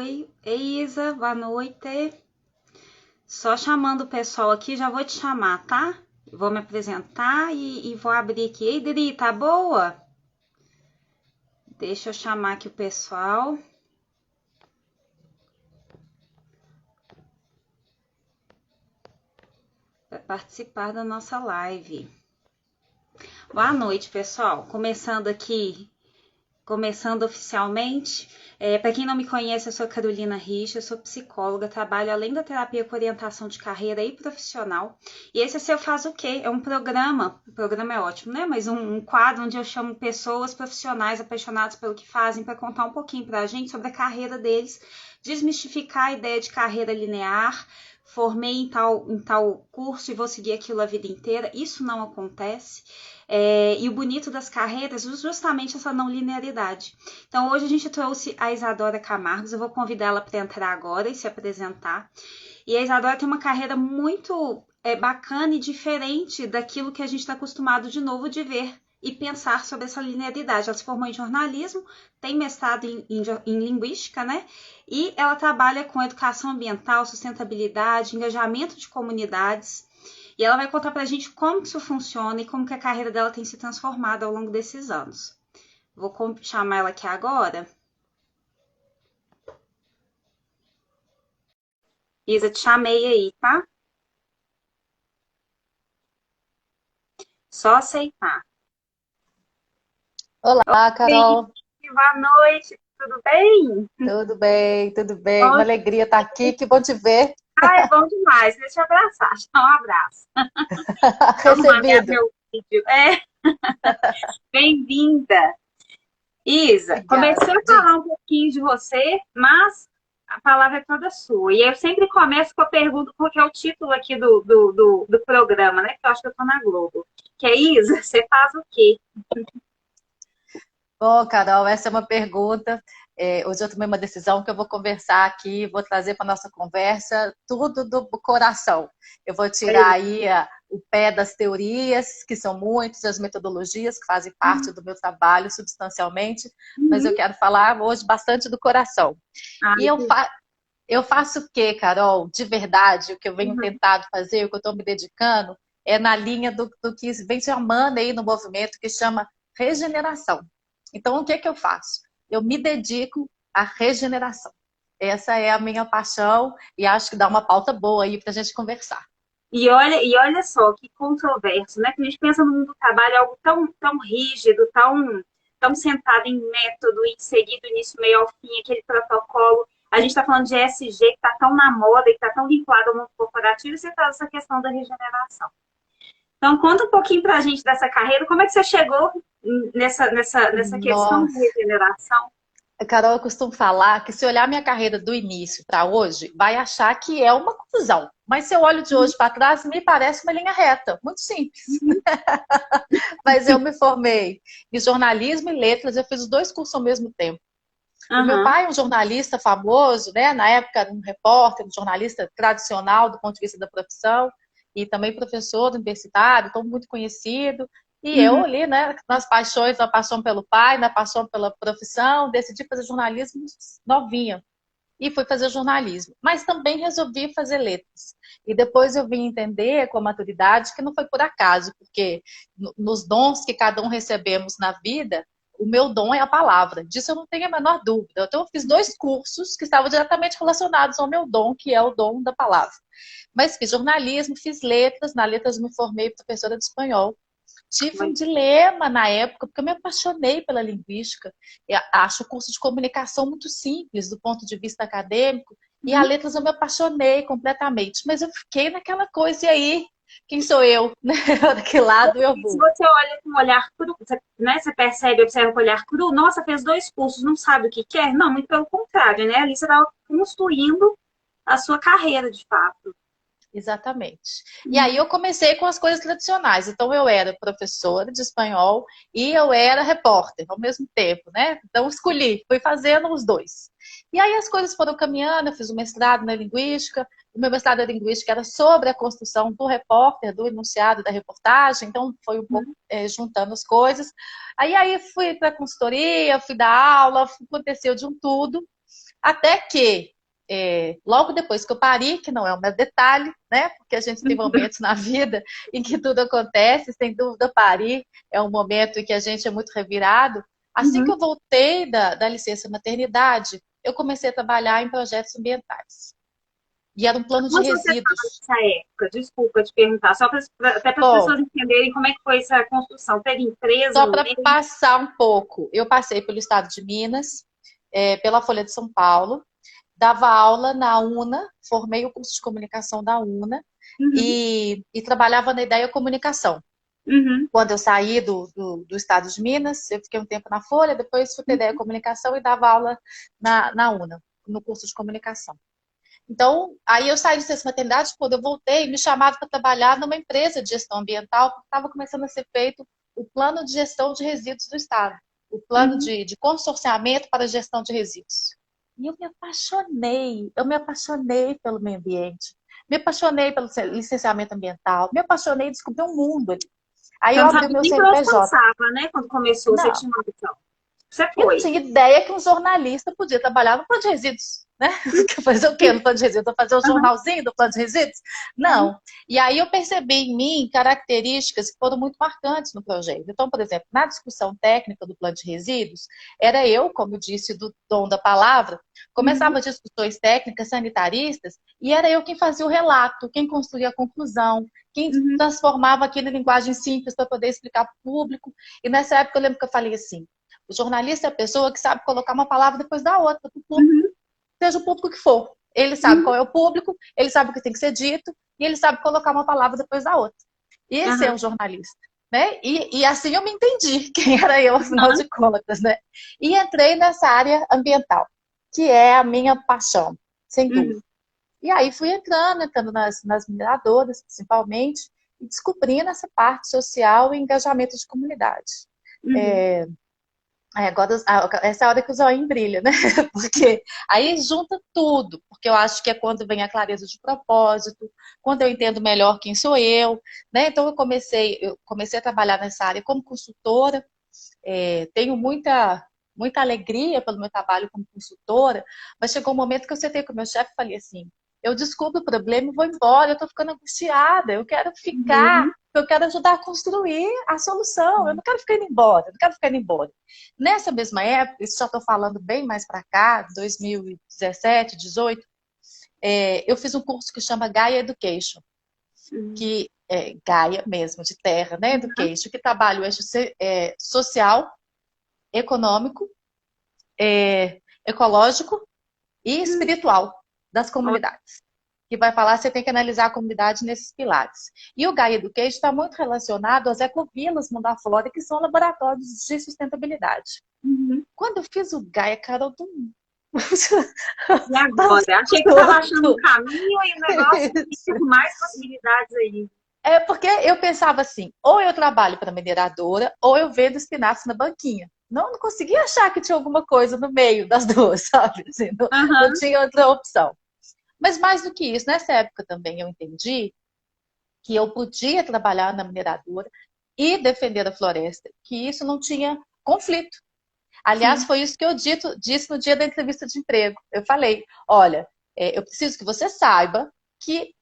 Oi, Isa, boa noite. Só chamando o pessoal aqui, já vou te chamar, tá? Vou me apresentar e vou abrir aqui. Ei, Dri, tá boa? Deixa eu chamar aqui o pessoal. Para participar da nossa live. Boa noite, pessoal. Começando oficialmente. Para quem não me conhece, eu sou Carolina Rich, eu sou psicóloga, trabalho além da terapia com orientação de carreira e profissional. E esse é Seu Faz o Quê? É um programa, o programa é ótimo, né? Mas um quadro onde eu chamo pessoas profissionais apaixonadas pelo que fazem para contar um pouquinho para a gente sobre a carreira deles, desmistificar a ideia de carreira linear. Formei em tal curso e vou seguir aquilo a vida inteira. Isso não acontece. E o bonito das carreiras é justamente essa não linearidade. Então, hoje a gente trouxe a Isadora Camargos. Eu vou convidá-la para entrar agora e se apresentar. E a Isadora tem uma carreira muito bacana e diferente daquilo que a gente está acostumado de novo de ver e pensar sobre essa linearidade. Ela se formou em jornalismo, tem mestrado em linguística, né? E ela trabalha com educação ambiental, sustentabilidade, engajamento de comunidades. E ela vai contar pra gente como que isso funciona e como que a carreira dela tem se transformado ao longo desses anos. Vou chamar ela aqui agora. Isa, te chamei aí, tá? Só aceitar. Olá, Carol. Boa noite, tudo bem? Tudo bem, tudo bem. Uma Bom, alegria estar aqui, que bom te ver. é bom demais. Deixa eu abraçar. Dá um abraço. Vamos mandar Recebido. meu vídeo. Bem-vinda. Isa, Obrigada. comecei a Diga. falar um pouquinho de você, mas a palavra é toda sua. E eu sempre começo com a pergunta, porque é o título aqui do programa, né? Que eu acho que eu tô na Globo. Que é, Isa, você faz o quê? Bom, Carol, essa é uma pergunta. Hoje eu tomei uma decisão que eu vou conversar aqui, vou trazer para a nossa conversa tudo do coração. Eu vou tirar aí o pé das teorias, que são muitas, as metodologias que fazem parte do meu trabalho substancialmente, mas eu Uhum. quero falar hoje bastante do coração. E Ai, eu faço o quê, Carol? De verdade, o que eu venho uhum. tentado fazer, o que eu estou me dedicando, é na linha do que vem se chamando aí no movimento que chama regeneração. Então, o que que eu faço? Eu me dedico à regeneração. Essa é a minha paixão e acho que dá uma pauta boa aí para a gente conversar. E olha só que controverso, né? Que a gente pensa no mundo do trabalho algo tão rígido, tão centrado em método, em seguir do início, meio ao fim, aquele protocolo. A gente está falando de ESG, que está tão na moda e está tão vinculado ao mundo corporativo, e você traz essa questão da regeneração. Então, conta um pouquinho para a gente dessa carreira, como é que você chegou nessa questão de Nossa, regeneração? Carol, eu costumo falar que se olhar minha carreira do início para hoje, vai achar que é uma confusão. Mas se eu olho de hoje para trás, me parece uma linha reta, muito simples. Uhum, Mas eu me formei em jornalismo e letras, eu fiz os dois cursos ao mesmo tempo. O meu uhum, pai é um jornalista famoso, né? Na época, um repórter, um jornalista tradicional do ponto de vista da profissão, e também professor universitário, então muito conhecido. E eu uhum. ali, né, nas paixões, na paixão pelo pai, na paixão pela profissão, decidi fazer jornalismo novinha. E fui fazer jornalismo. Mas também resolvi fazer letras. E depois eu vim entender com a maturidade que não foi por acaso, porque nos dons que cada um recebemos na vida, o meu dom é a palavra. Disso eu não tenho a menor dúvida. Então eu fiz dois cursos que estavam diretamente relacionados ao meu dom, que é o dom da palavra. Mas fiz jornalismo, fiz letras. Na letras me formei professora de espanhol. Tive um dilema na época, porque eu me apaixonei pela linguística. Eu acho o curso de comunicação muito simples do ponto de vista acadêmico, e a Uhum. letras eu me apaixonei completamente. Mas eu fiquei naquela coisa, e aí? Quem sou eu? Né? Para que lado eu Se vou? você olha com um olhar cru, você, né, você percebe, observa com um olhar cru, nossa, fez dois cursos, não sabe o que quer? Não, muito pelo contrário, né? Ali você está construindo a sua carreira, de fato. Exatamente. E aí Uhum. eu comecei com as coisas tradicionais. Então eu era professora de espanhol e eu era repórter ao mesmo tempo, né? Então escolhi, fui fazendo os dois. E aí as coisas foram caminhando, eu fiz um mestrado na linguística. O meu mestrado em linguística era sobre a construção do repórter, do enunciado da reportagem, então foi um pouco juntando as coisas. Aí fui para a consultoria, fui dar aula, aconteceu de um tudo. Até que, logo depois que eu pari, que não é um detalhe, né? Porque a gente tem momentos na vida em que tudo acontece, sem dúvida, parir é um momento em que a gente é muito revirado. Assim que eu voltei da licença maternidade, eu comecei a trabalhar em projetos ambientais. E era um plano de Como você estava resíduos. nessa época? Desculpa te perguntar, só até para as Bom, pessoas entenderem como é que foi essa construção. Teve empresa só no para meio? passar um pouco, eu passei pelo estado de Minas, pela Folha de São Paulo, dava aula na UNA, formei o curso de comunicação da UNA Uhum, e trabalhava na Ideia Comunicação. uhum, Quando eu saí do estado de Minas, eu fiquei um tempo na Folha, depois fui para a Ideia Comunicação e dava aula na UNA, no curso de comunicação. Então, aí eu saí de licença maternidade, quando eu voltei, me chamaram para trabalhar numa empresa de gestão ambiental, porque estava começando a ser feito o plano de gestão de resíduos do Estado, o plano uhum. de consorciamento para a gestão de resíduos. E eu me apaixonei pelo meio ambiente, me apaixonei pelo licenciamento ambiental, me apaixonei, descobri um mundo ali. Aí Você eu não abri o sabia meu nem por onde CNPJ. passava, né? Quando começou, você Não, tinha uma noção. Você eu não foi. tinha ideia que um jornalista podia trabalhar no plano de resíduos, né? Fazer o quê no plano de resíduos? Vou fazer o Uhum, jornalzinho do plano de resíduos? uhum, Não. E aí eu percebi em mim características que foram muito marcantes no projeto. Então, por exemplo, na discussão técnica do plano de resíduos, era eu, como disse do dom da palavra, uhum, começava discussões técnicas sanitaristas e era eu quem fazia o relato, quem construía a conclusão, quem uhum, transformava aquilo em linguagem simples para poder explicar para o público. E nessa época eu lembro que eu falei assim, o jornalista é a pessoa que sabe colocar uma palavra depois da outra para o público, uhum, seja o público que for. Ele sabe uhum, qual é o público, ele sabe o que tem que ser dito e ele sabe colocar uma palavra depois da outra. E esse é uhum, o jornalista. Né? E assim eu me entendi quem era eu, afinal de contas. Né? E entrei nessa área ambiental, que é a minha paixão, sem dúvida. uhum, E aí fui entrando nas mineradoras, principalmente, e descobrindo essa parte social e engajamento de comunidade. uhum. É, agora, essa é a hora que o zoinho brilha, né? Porque aí junta tudo, porque eu acho que é quando vem a clareza de propósito, quando eu entendo melhor quem sou eu, né? Então eu comecei a trabalhar nessa área como consultora, tenho muita alegria pelo meu trabalho como consultora, mas chegou um momento que eu sentei com o meu chefe e falei assim, eu descubro o problema e vou embora, eu estou ficando angustiada, eu quero ficar, Uhum. eu quero ajudar a construir a solução, eu não quero ficar indo embora, eu não quero ficar indo embora. Nessa mesma época, isso já estou falando bem mais para cá, 2017, 18, eu fiz um curso que chama Gaia Education, Uhum. que é Gaia mesmo, de terra, né? Education, que trabalha o eixo social, econômico, ecológico e Uhum. espiritual das Ó, comunidades. Que vai falar que você tem que analisar a comunidade nesses pilares. E o Gaia Education está muito relacionado às ecovilas Mundo Aflora, que são laboratórios de sustentabilidade. uhum. Quando eu fiz o Gaia, Carol, do E agora? Achei que estava achando um tudo. caminho e o negócio fica com mais possibilidades aí. É porque eu pensava assim, ou eu trabalho para mineradora, ou eu vendo espinafres na banquinha. Não conseguia achar que tinha alguma coisa no meio das duas, sabe? Assim, não Aham, tinha outra opção. Mas mais do que isso, nessa época também eu entendi que eu podia trabalhar na mineradora e defender a floresta, que isso não tinha conflito. Aliás, sim. foi isso que eu disse no dia da entrevista de emprego. Eu falei, olha, eu preciso que você saiba que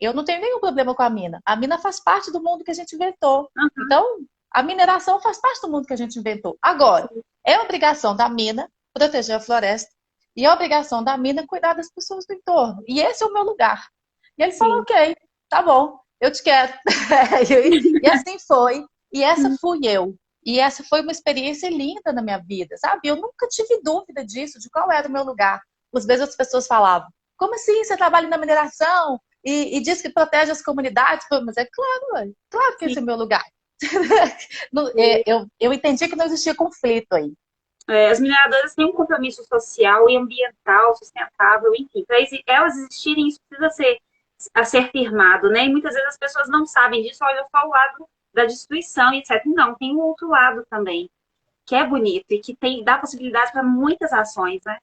eu não tenho nenhum problema com a mina. A mina faz parte do mundo que a gente inventou. Aham, Então, a mineração faz parte do mundo que a gente inventou. Agora, sim. é obrigação da mina proteger a floresta e é obrigação da mina cuidar das pessoas do entorno. E esse é o meu lugar. E ele falou, Sim. ok, tá bom, eu te quero. E assim foi. E essa fui eu. E essa foi uma experiência linda na minha vida, sabe? Eu nunca tive dúvida disso, de qual era o meu lugar. Às vezes as pessoas falavam, como assim você trabalha na mineração e diz que protege as comunidades? Mas é claro, claro que Sim. esse é o meu lugar. E, Eu entendi que não existia conflito aí. as mineradoras têm um compromisso social e ambiental sustentável, enfim. Para elas existirem, isso precisa ser a ser firmado, né? E muitas vezes as pessoas não sabem disso, olham só o lado da destruição e etc. Não, tem o outro lado também, que é bonito e que dá possibilidade para muitas ações, né?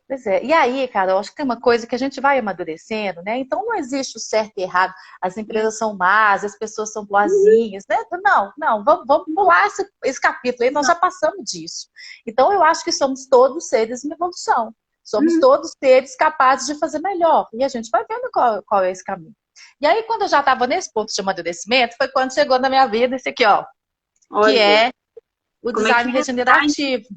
Pois é. E aí, cara, eu acho que tem uma coisa que a gente vai amadurecendo, né? Então não existe o certo e errado. As empresas são más, as pessoas são boazinhas, né? Não, não, vamos pular esse capítulo aí, nós já passamos disso. Então eu acho que somos todos seres em evolução. Somos todos seres capazes de fazer melhor. E a gente vai vendo qual é esse caminho. E aí, quando eu já estava nesse ponto de amadurecimento, foi quando chegou na minha vida esse aqui, ó. Olha, que é o como design é que regenerativo.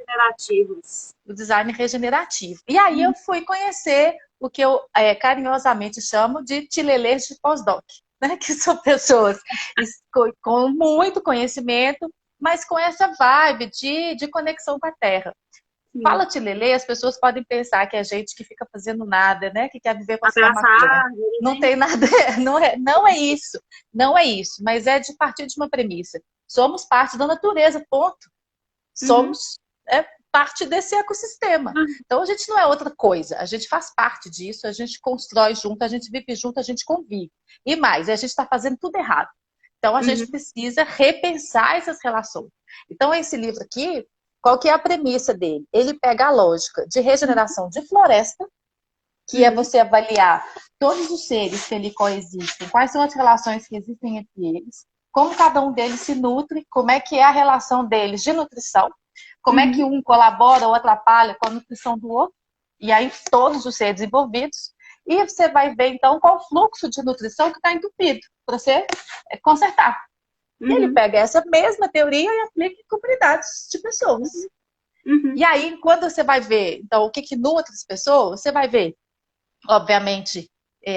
regenerativos. O design regenerativo. E aí eu fui conhecer o que eu carinhosamente chamo de tilelês de pós-doc, né? Que são pessoas com muito conhecimento, mas com essa vibe de conexão com a terra. Fala tilelê, as pessoas podem pensar que é gente que fica fazendo nada, né? Que quer viver com a sua maconha. Não tem nada, não é isso. Não é isso, mas é de partir de uma premissa. Somos parte da natureza, ponto. Somos parte desse ecossistema. Então a gente não é outra coisa, a gente faz parte disso, a gente constrói junto, a gente vive junto, a gente convive. E mais, a gente está fazendo tudo errado. Então a gente precisa repensar essas relações. Então esse livro aqui, qual que é a premissa dele? Ele pega a lógica de regeneração de floresta, que é você avaliar todos os seres que ali coexistem, quais são as relações que existem entre eles, como cada um deles se nutre, como é que é a relação deles de nutrição, como é que um colabora ou atrapalha com a nutrição do outro, e aí todos os seres envolvidos, e você vai ver então qual o fluxo de nutrição que está entupido, para você consertar. Ele pega essa mesma teoria e aplica em comunidades de pessoas. E aí, quando você vai ver, então, o que nutre as pessoas, você vai ver, obviamente,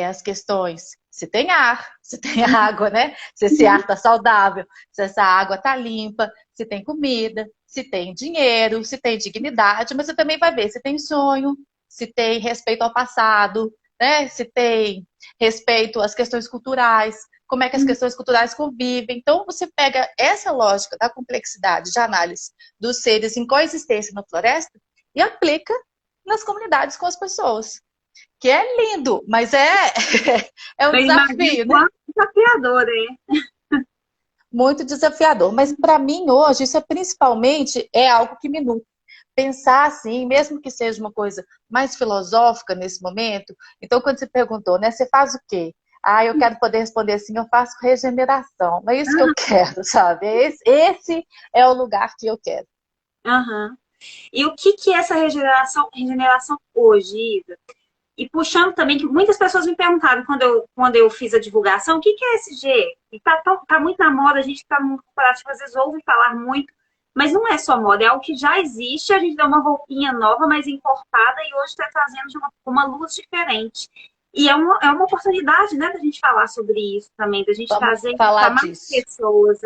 as questões, se tem ar, se tem água, né? Se esse ar está saudável, se essa água está limpa, se tem comida, se tem dinheiro, se tem dignidade, mas você também vai ver se tem sonho, se tem respeito ao passado, né? Se tem respeito às questões culturais, como é que as questões culturais convivem. Então, você pega essa lógica da complexidade de análise dos seres em coexistência na floresta e aplica nas comunidades com as pessoas. Que é lindo, mas é um desafio, né? Desafiador, hein? Muito desafiador. Mas para mim, hoje, isso principalmente é algo que me nutre. Pensar assim, mesmo que seja uma coisa mais filosófica nesse momento. Então, quando você perguntou, né? Você faz o quê? Eu quero poder responder assim, eu faço regeneração. É isso que eu quero, sabe? Esse é o lugar que eu quero. E o que é essa regeneração hoje, Isa? E puxando também, que muitas pessoas me perguntaram quando eu fiz a divulgação, o que é SG? E tá muito na moda, a gente que tá no mundo corporativo, às vezes ouve falar muito, mas não é só moda, é algo que já existe, a gente dá uma roupinha nova, mas encorpada, e hoje está trazendo de uma luz diferente. E é uma oportunidade, né, da gente falar sobre isso também, da gente trazer para mais pessoas,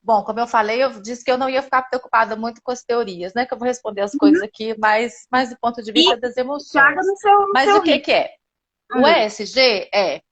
Bom, como eu falei, eu disse que eu não ia ficar preocupada muito com as teorias, né? Que eu vou responder as coisas aqui mais do ponto de vista das emoções. Mas o que é? O ESG é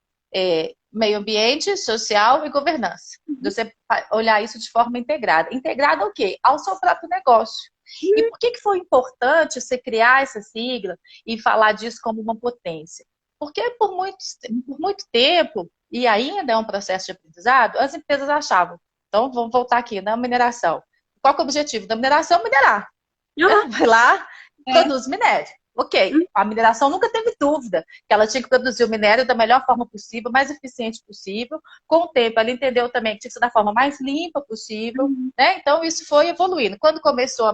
meio ambiente, social e governança. Você olhar isso de forma integrada. Integrada ao quê? Ao seu próprio negócio. E por que foi importante você criar essa sigla e falar disso como uma potência? Porque por muito tempo, e ainda é um processo de aprendizado, as empresas achavam. Então, vamos voltar aqui na mineração. Qual que é o objetivo da mineração? Minerar. Vai lá, produz minério. Ok, a mineração nunca teve dúvida que ela tinha que produzir o minério da melhor forma possível, mais eficiente possível. Com o tempo, ela entendeu também que tinha que ser da forma mais limpa possível. Né? Então, isso foi evoluindo. Quando começou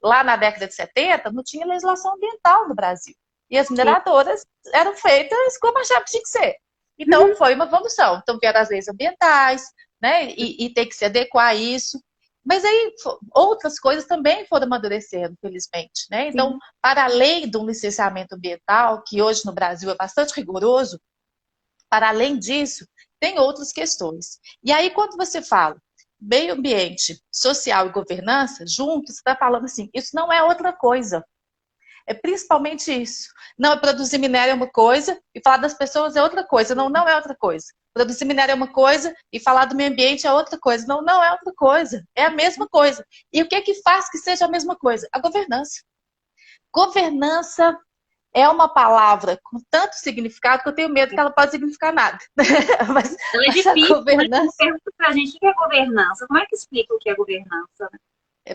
lá na década de 70, não tinha legislação ambiental no Brasil. E as mineradoras eram feitas como achavam que tinha que ser. Então, foi uma evolução. Então, vieram as leis ambientais, né? E tem que se adequar a isso. Mas aí outras coisas também foram amadurecendo, felizmente. Né? Então, para além do licenciamento ambiental, que hoje no Brasil é bastante rigoroso, para além disso, tem outras questões. E aí, quando você fala meio ambiente, social e governança, juntos, você está falando assim, isso não é outra coisa. É principalmente isso. Não, produzir minério é uma coisa e falar das pessoas é outra coisa. Não, não é outra coisa. Produzir minério é uma coisa e falar do meio ambiente é outra coisa. Não, não é outra coisa. É a mesma coisa. E o que é que faz que seja a mesma coisa? A governança. Governança é uma palavra com tanto significado que eu tenho medo que ela pode significar nada. Mas ela é difícil. Governança... Pergunta pra gente o que é governança. Como é que explica o que é governança?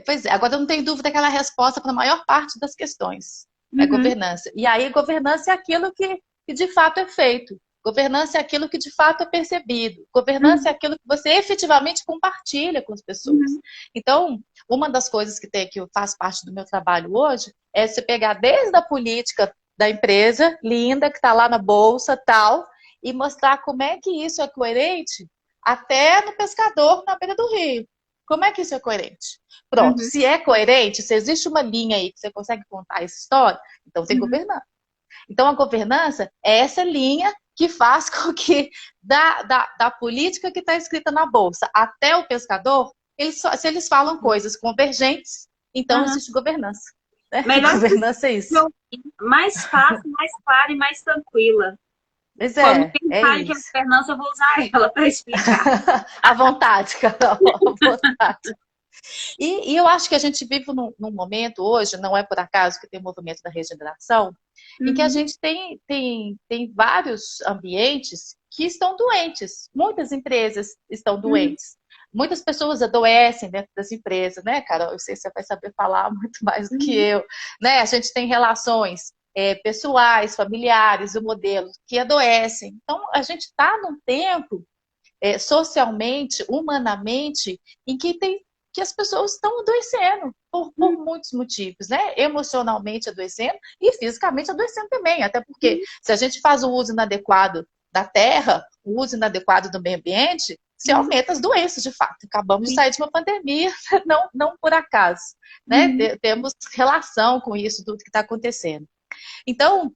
Pois é, agora eu não tenho dúvida que ela é a resposta para a maior parte das questões. É governança. E aí, governança é aquilo que de fato é feito. Governança é aquilo que de fato é percebido. Governança é aquilo que você efetivamente compartilha com as pessoas. Então, uma das coisas que faz parte do meu trabalho hoje é você pegar desde a política da empresa, linda, que está lá na bolsa, tal, e mostrar como é que isso é coerente até no pescador na beira do rio. Como é que isso é coerente? Pronto, Uhum, se é coerente, se existe uma linha aí que você consegue contar essa história, então tem uhum, governança. Então a governança é essa linha que faz com que da política que está escrita na bolsa até o pescador, se eles falam uhum. coisas convergentes, então Aham. existe governança. Né? Melhor que Governança é isso. eu- mais fácil, mais clara e mais tranquila. Pois Quando é pensar que é isso. governança, eu vou usar ela para explicar. À vontade, Carol, à vontade. E eu acho que a gente vive num momento hoje, não é por acaso que tem o movimento da regeneração, em que a Uhum, gente tem vários ambientes que estão doentes. Muitas empresas estão uhum, doentes. Muitas pessoas adoecem dentro das empresas, né, Carol? Eu sei que você vai saber falar muito mais do que uhum, eu. Né? A gente tem relações pessoais, familiares, o modelo que adoecem. Então, a gente está num tempo socialmente, humanamente, em que as pessoas estão adoecendo por uhum, muitos motivos, né? Emocionalmente adoecendo e fisicamente adoecendo também, até porque uhum, se a gente faz o uso inadequado da terra, o uso inadequado do meio ambiente, se uhum, aumenta as doenças, de fato. Acabamos de sim, sair de uma pandemia, não por acaso, né? uhum, Temos relação com isso, tudo que está acontecendo. Então,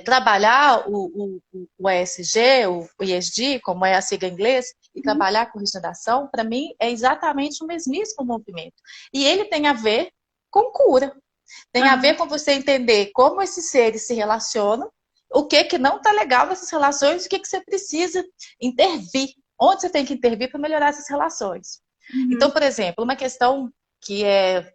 trabalhar o ESG, o ESG, como é a sigla em inglês, e uhum, trabalhar com regeneração, para mim, é exatamente o mesmíssimo movimento. E ele tem a ver com cura. Tem a ver aham, com você entender como esses seres se relacionam, o que não está legal nessas relações, o que você precisa intervir, onde você tem que intervir para melhorar essas relações. Então, uhum, por exemplo, uma questão que é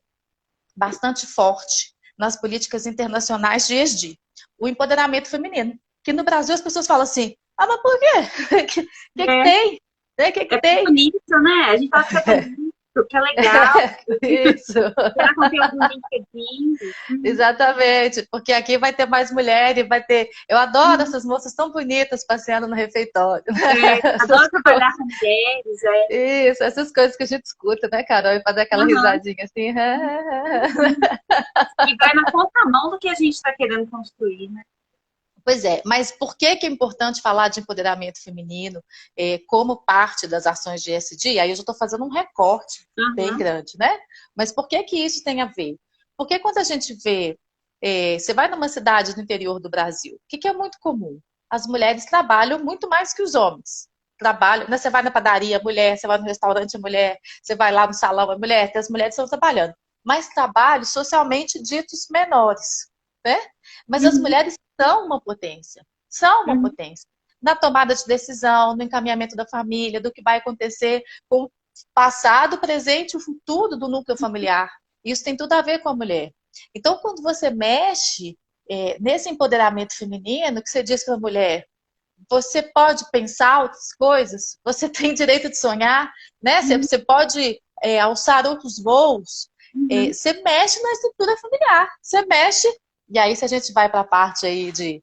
bastante forte nas políticas internacionais de ESG, o empoderamento feminino. Que no Brasil as pessoas falam assim, ah, mas por quê? Que é, tem? O que é tem? bonito, né? A gente fala que é bonito, que é legal, Isso, gerar conteúdo no LinkedIn. Uhum. exatamente, porque aqui vai ter mais mulher e vai ter. Eu adoro Uhum. essas moças tão bonitas passeando no refeitório. É, Essas adoro coisas. trabalhar com mulheres, é. Isso, essas coisas que a gente escuta, né, Carol? E fazer aquela Aham. risadinha assim. Uhum. E vai na contramão do que a gente está querendo construir, né? Pois é, mas por que que é importante falar de empoderamento feminino como parte das ações de ESG? Aí eu já estou fazendo um recorte bem Aham. grande, né? Mas por que que isso tem a ver? Porque quando a gente vê, você vai numa cidade do interior do Brasil, o que que é muito comum? As mulheres trabalham muito mais que os homens. Trabalham, né? Você vai na padaria, mulher, você vai no restaurante, mulher, você vai lá no salão, mulher, as mulheres estão trabalhando. Mas trabalhos socialmente ditos menores, né? Mas as Uhum. mulheres são uma potência. São uma Uhum. potência. Na tomada de decisão, no encaminhamento da família, do que vai acontecer com o passado, o presente e o futuro do núcleo familiar. Isso tem tudo a ver com a mulher. Então, quando você mexe nesse empoderamento feminino, que você diz para a mulher, você pode pensar outras coisas, você tem direito de sonhar, né? Uhum. Você pode alçar outros voos. Uhum. Você mexe na estrutura familiar, você mexe, e aí se a gente vai para a parte aí de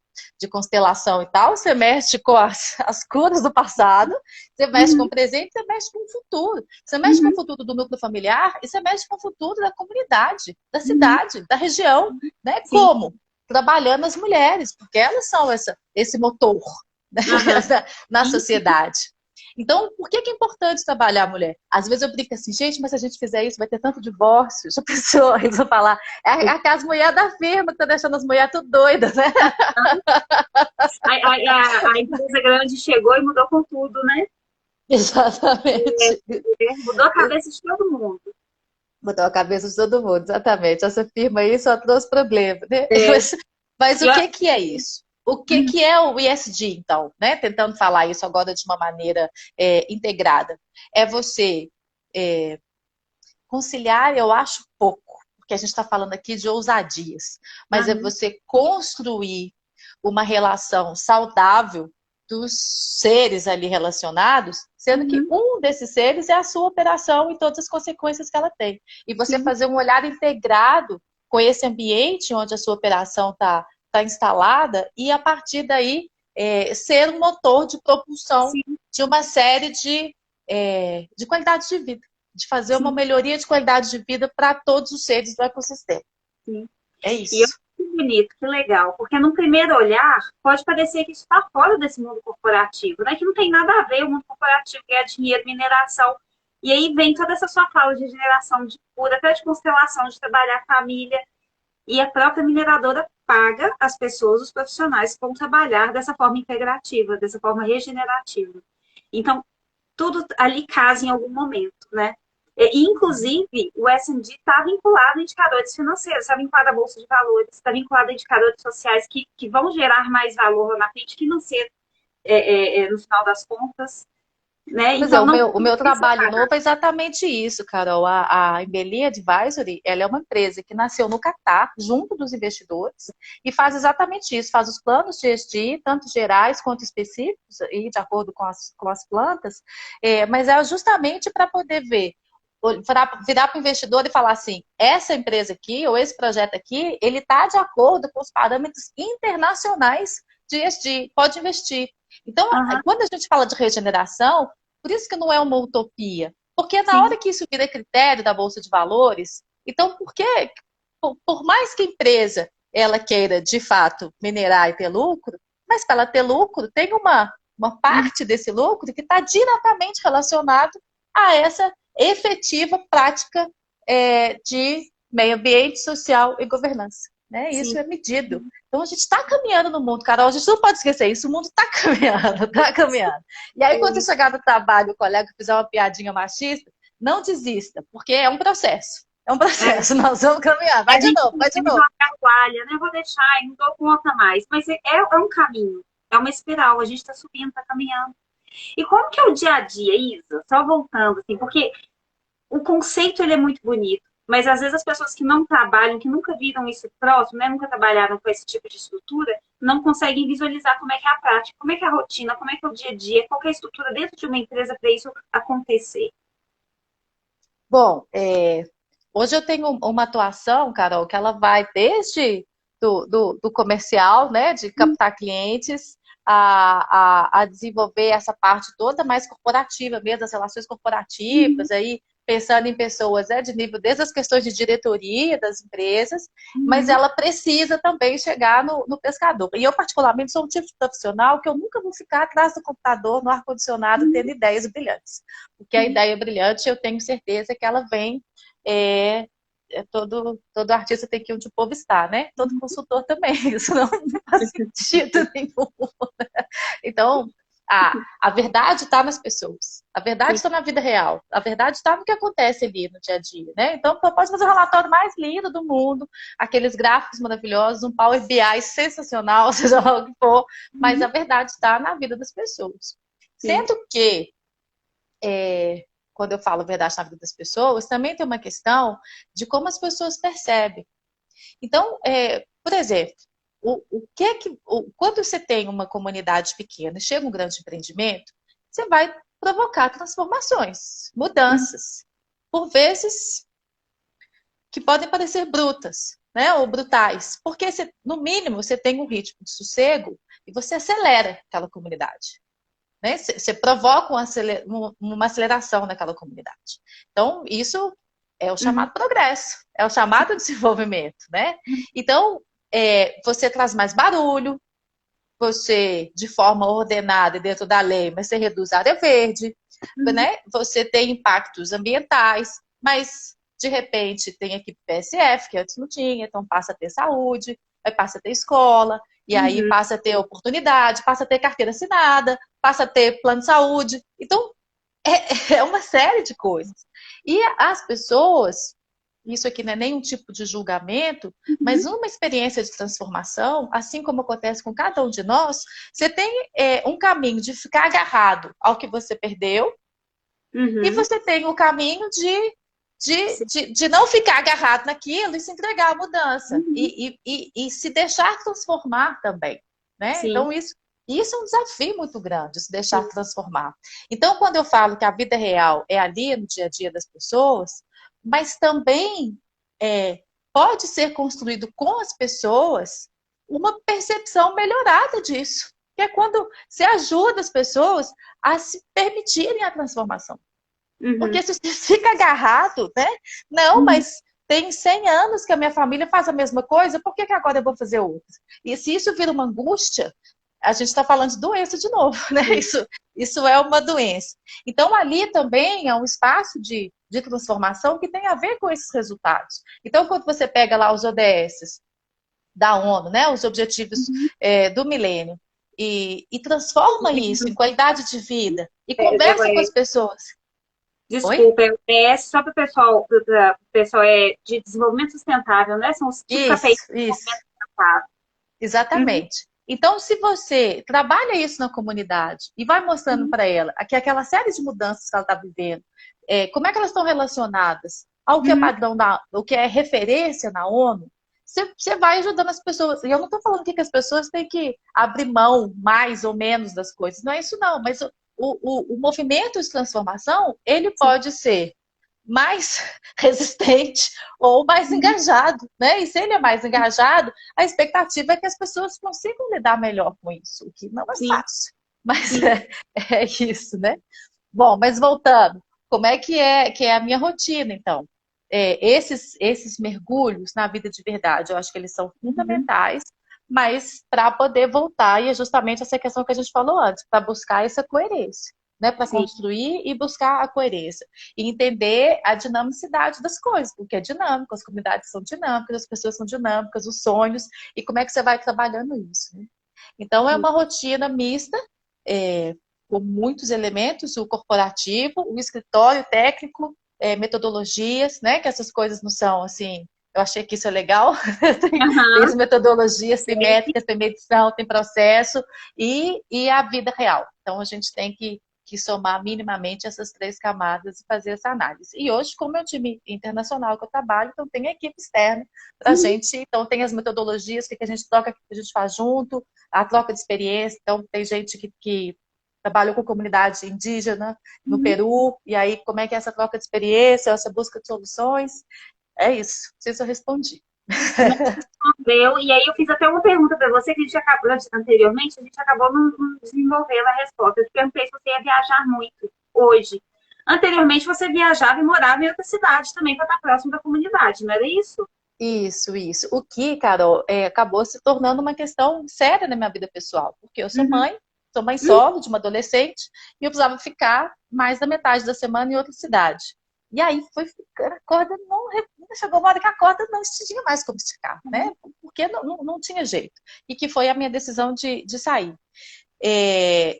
constelação e tal, você mexe com as curas do passado, você mexe com Uhum. o presente, você mexe com o futuro. Você mexe com o Uhum. futuro do núcleo familiar e você mexe com o futuro da comunidade, da Uhum. cidade, da região, né? Sim. Como? Trabalhando as mulheres, porque elas são esse motor, né, Aham. na Sim. sociedade. Então, por que é importante trabalhar a mulher? Às vezes eu brinco assim, gente, mas se a gente fizer isso, vai ter tanto divórcio. Já pensou? Eles vão falar, é as mulheres da firma que tá deixando as mulheres tudo doidas, né? A empresa grande chegou e mudou com tudo, né? Exatamente. Mudou a cabeça de todo mundo. Botou a cabeça de todo mundo, exatamente. Essa firma aí só trouxe problema, né? É. Mas E o ó, que é isso? O uhum. que é o ESG, então? Né? Tentando falar isso agora de uma maneira integrada. É você conciliar, eu acho pouco, porque a gente está falando aqui de ousadias, mas é Uhum. você construir uma relação saudável dos seres ali relacionados, sendo que Uhum. um desses seres é a sua operação e todas as consequências que ela tem. E você Sim. fazer um olhar integrado com esse ambiente onde a sua operação está instalada e, a partir daí, ser um motor de propulsão Sim. de uma série de qualidade de vida, de fazer uma Sim. melhoria de qualidade de vida para todos os seres do ecossistema. Sim. É E eu isso. que bonito, que legal, porque no primeiro olhar pode parecer que isso está fora desse mundo corporativo, né? Que não tem nada a ver o mundo corporativo, ganhar dinheiro, mineração. E aí vem toda essa sua fala de geração de cura, até de constelação, de trabalhar a família. E a própria mineradora paga as pessoas, os profissionais que vão trabalhar dessa forma integrativa, dessa forma regenerativa. Então, tudo ali casa em algum momento, né? E, inclusive, o S&P está vinculado a indicadores financeiros, está vinculado à Bolsa de Valores, está vinculado a indicadores sociais que vão gerar mais valor lá na frente financeiro, no final das contas, né? Pois é, Então, não o meu precisa trabalho pagar. novo é exatamente isso, Carol. A Embelli Advisory, ela é uma empresa que nasceu no Catar, junto dos investidores, e faz exatamente isso, faz os planos de ESG, tanto gerais quanto específicos, e de acordo com as plantas, mas é justamente para poder ver, virar para o investidor e falar assim, essa empresa aqui, ou esse projeto aqui, ele está de acordo com os parâmetros internacionais de ESG, pode investir. Então, Uhum, quando a gente fala de regeneração, por isso que não é uma utopia. Porque na sim, hora que isso vira critério da Bolsa de Valores, então por que, por mais que a empresa ela queira, de fato, minerar e ter lucro, mas para ela ter lucro, tem uma parte desse lucro que está diretamente relacionado a essa efetiva prática de meio ambiente, social e governança. Né? Isso sim. é medido. Então a gente está caminhando no mundo, Carol. A gente não pode esquecer isso. O mundo está caminhando, está caminhando. E aí, quando você chegar no trabalho, o colega fizer uma piadinha machista, não desista, porque é um processo. É um processo, nós vamos caminhar. A Vai de gente novo, vai de tem novo. jogar a toalha, né? Eu vou deixar, eu não dou conta mais. Mas é um caminho, é uma espiral. A gente está subindo, está caminhando. E como que é o dia a dia, Isa? Só voltando, assim, porque o conceito ele é muito bonito, mas às vezes as pessoas que não trabalham, que nunca viram isso próximo, né, nunca trabalharam com esse tipo de estrutura, não conseguem visualizar como é que é a prática, como é que é a rotina, como é que é o dia a dia, qual é a estrutura dentro de uma empresa para isso acontecer. Bom, hoje eu tenho uma atuação, Carol, que ela vai desde do comercial, né, de captar clientes, a desenvolver essa parte toda mais corporativa mesmo, as relações corporativas, aí pensando em pessoas de nível, desde as questões de diretoria das empresas, mas Uhum, ela precisa também chegar no pescador. E eu, particularmente, sou um tipo de profissional que eu nunca vou ficar atrás do computador, no ar-condicionado, tendo ideias brilhantes. Porque a uhum, ideia brilhante, eu tenho certeza que ela vem todo artista tem que ir onde o povo está, né? Todo consultor também, isso não faz sentido nenhum. Então, a verdade está nas pessoas, a verdade sim. está na vida real, a verdade está no que acontece ali no dia a dia, né? Então, pode fazer o relatório mais lindo do mundo, aqueles gráficos maravilhosos, um Power BI sensacional, seja lá o que for, mas a Uhum, verdade está na vida das pessoas. sim. Sendo que quando eu falo verdade na vida das pessoas, também tem uma questão de como as pessoas percebem. Então, por exemplo, quando você tem uma comunidade pequena e chega um grande empreendimento, você vai provocar transformações, Uhum, mudanças, por vezes que podem parecer brutas, né, ou brutais, porque no mínimo você tem um ritmo de sossego e você acelera aquela comunidade. Né? Você provoca uma aceleração naquela comunidade. Então, isso é o uhum, chamado progresso, é o chamado desenvolvimento, né? Então, você traz mais barulho, você, de forma ordenada e dentro da lei, mas você reduz a área verde, uhum, né? Você tem impactos ambientais, mas, de repente, tem equipe PSF, que antes não tinha, então passa a ter saúde, aí passa a ter escola, e aí uhum, passa a ter oportunidade, passa a ter carteira assinada, passa a ter plano de saúde. Então, é uma série de coisas. E as pessoas, isso aqui não é nenhum tipo de julgamento, mas uhum, uma experiência de transformação, assim como acontece com cada um de nós, você tem um caminho de ficar agarrado ao que você perdeu, e uhum, você tem o caminho sim, de não ficar agarrado naquilo e se entregar à mudança, uhum, e se deixar transformar também. Né? sim, Então, isso é um desafio muito grande, se deixar sim, transformar. Então, quando eu falo que a vida real é ali no dia a dia das pessoas, mas também pode ser construído com as pessoas uma percepção melhorada disso, que é quando se ajuda as pessoas a se permitirem a transformação. Porque uhum, se você fica agarrado, né? Não, uhum, mas tem 100 anos que a minha família faz a mesma coisa, por que agora eu vou fazer outra? E se isso vira uma angústia, a gente está falando de doença de novo, né? Isso é uma doença. Então, ali também é um espaço de transformação que tem a ver com esses resultados. Então, quando você pega lá os ODS da ONU, né? Os Objetivos do Milênio, e transforma isso em qualidade de vida, e conversa com as pessoas. Desculpa, é só para o pessoal de desenvolvimento sustentável, né? São os tipos KPIs de desenvolvimento sustentável. Exatamente. Então, se você trabalha isso na comunidade e vai mostrando para ela que aquela série de mudanças que ela está vivendo, como é que elas estão relacionadas ao que é padrão, o que é referência na ONU, você vai ajudando as pessoas. E eu não estou falando que as pessoas têm que abrir mão mais ou menos das coisas. Não é isso, não. Mas o movimento de transformação, ele pode ser mais resistente ou mais engajado, né? E se ele é mais engajado, a expectativa é que as pessoas consigam lidar melhor com isso, o que não é fácil, mas é isso, né? Bom, mas voltando, como é que é a minha rotina, então? Esses mergulhos na vida de verdade, eu acho que eles são fundamentais, mas para poder voltar, e é justamente essa questão que a gente falou antes, para buscar essa coerência. Né, para construir e buscar a coerência. E entender a dinamicidade das coisas, porque é dinâmico, as comunidades são dinâmicas, as pessoas são dinâmicas, os sonhos, e como é que você vai trabalhando isso. Né? Então, é uma rotina mista, com muitos elementos, o corporativo, o escritório técnico, metodologias, né, que essas coisas não são assim... Eu achei que isso é legal. Tem as metodologias, tem métricas, tem medição, tem processo e a vida real. Então, a gente tem que somar minimamente essas 3 camadas e fazer essa análise. E hoje, como é um time internacional que eu trabalho, então tem a equipe externa para a gente, então tem as metodologias, o que a gente troca, o que a gente faz junto, a troca de experiência, então tem gente que trabalhou com comunidade indígena no Peru, e aí como é que é essa troca de experiência, essa busca de soluções, é isso, não sei se eu respondi. Respondeu, e aí eu fiz até uma pergunta para você que a gente acabou anteriormente, a gente acabou não desenvolvendo a resposta. Eu te perguntei se você ia viajar muito hoje. Anteriormente você viajava e morava em outra cidade também para estar próximo da comunidade, não era isso? Isso. O que, Carol, acabou se tornando uma questão séria na minha vida pessoal, porque eu sou mãe solo de uma adolescente, e eu precisava ficar mais da metade da semana em outra cidade. E aí foi ficando, a corda não chegou uma hora que a corda não tinha mais como esticar, né? Porque não tinha jeito. E que foi a minha decisão de sair.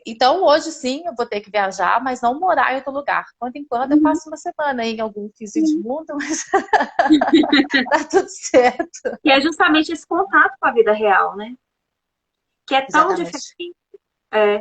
Então, hoje sim, eu vou ter que viajar, mas não morar em outro lugar. Quando em quando eu passo uma semana aí em algum fiozinho de mundo, mas tá tudo certo. E é justamente esse contato com a vida real, né? Que é tão diferente.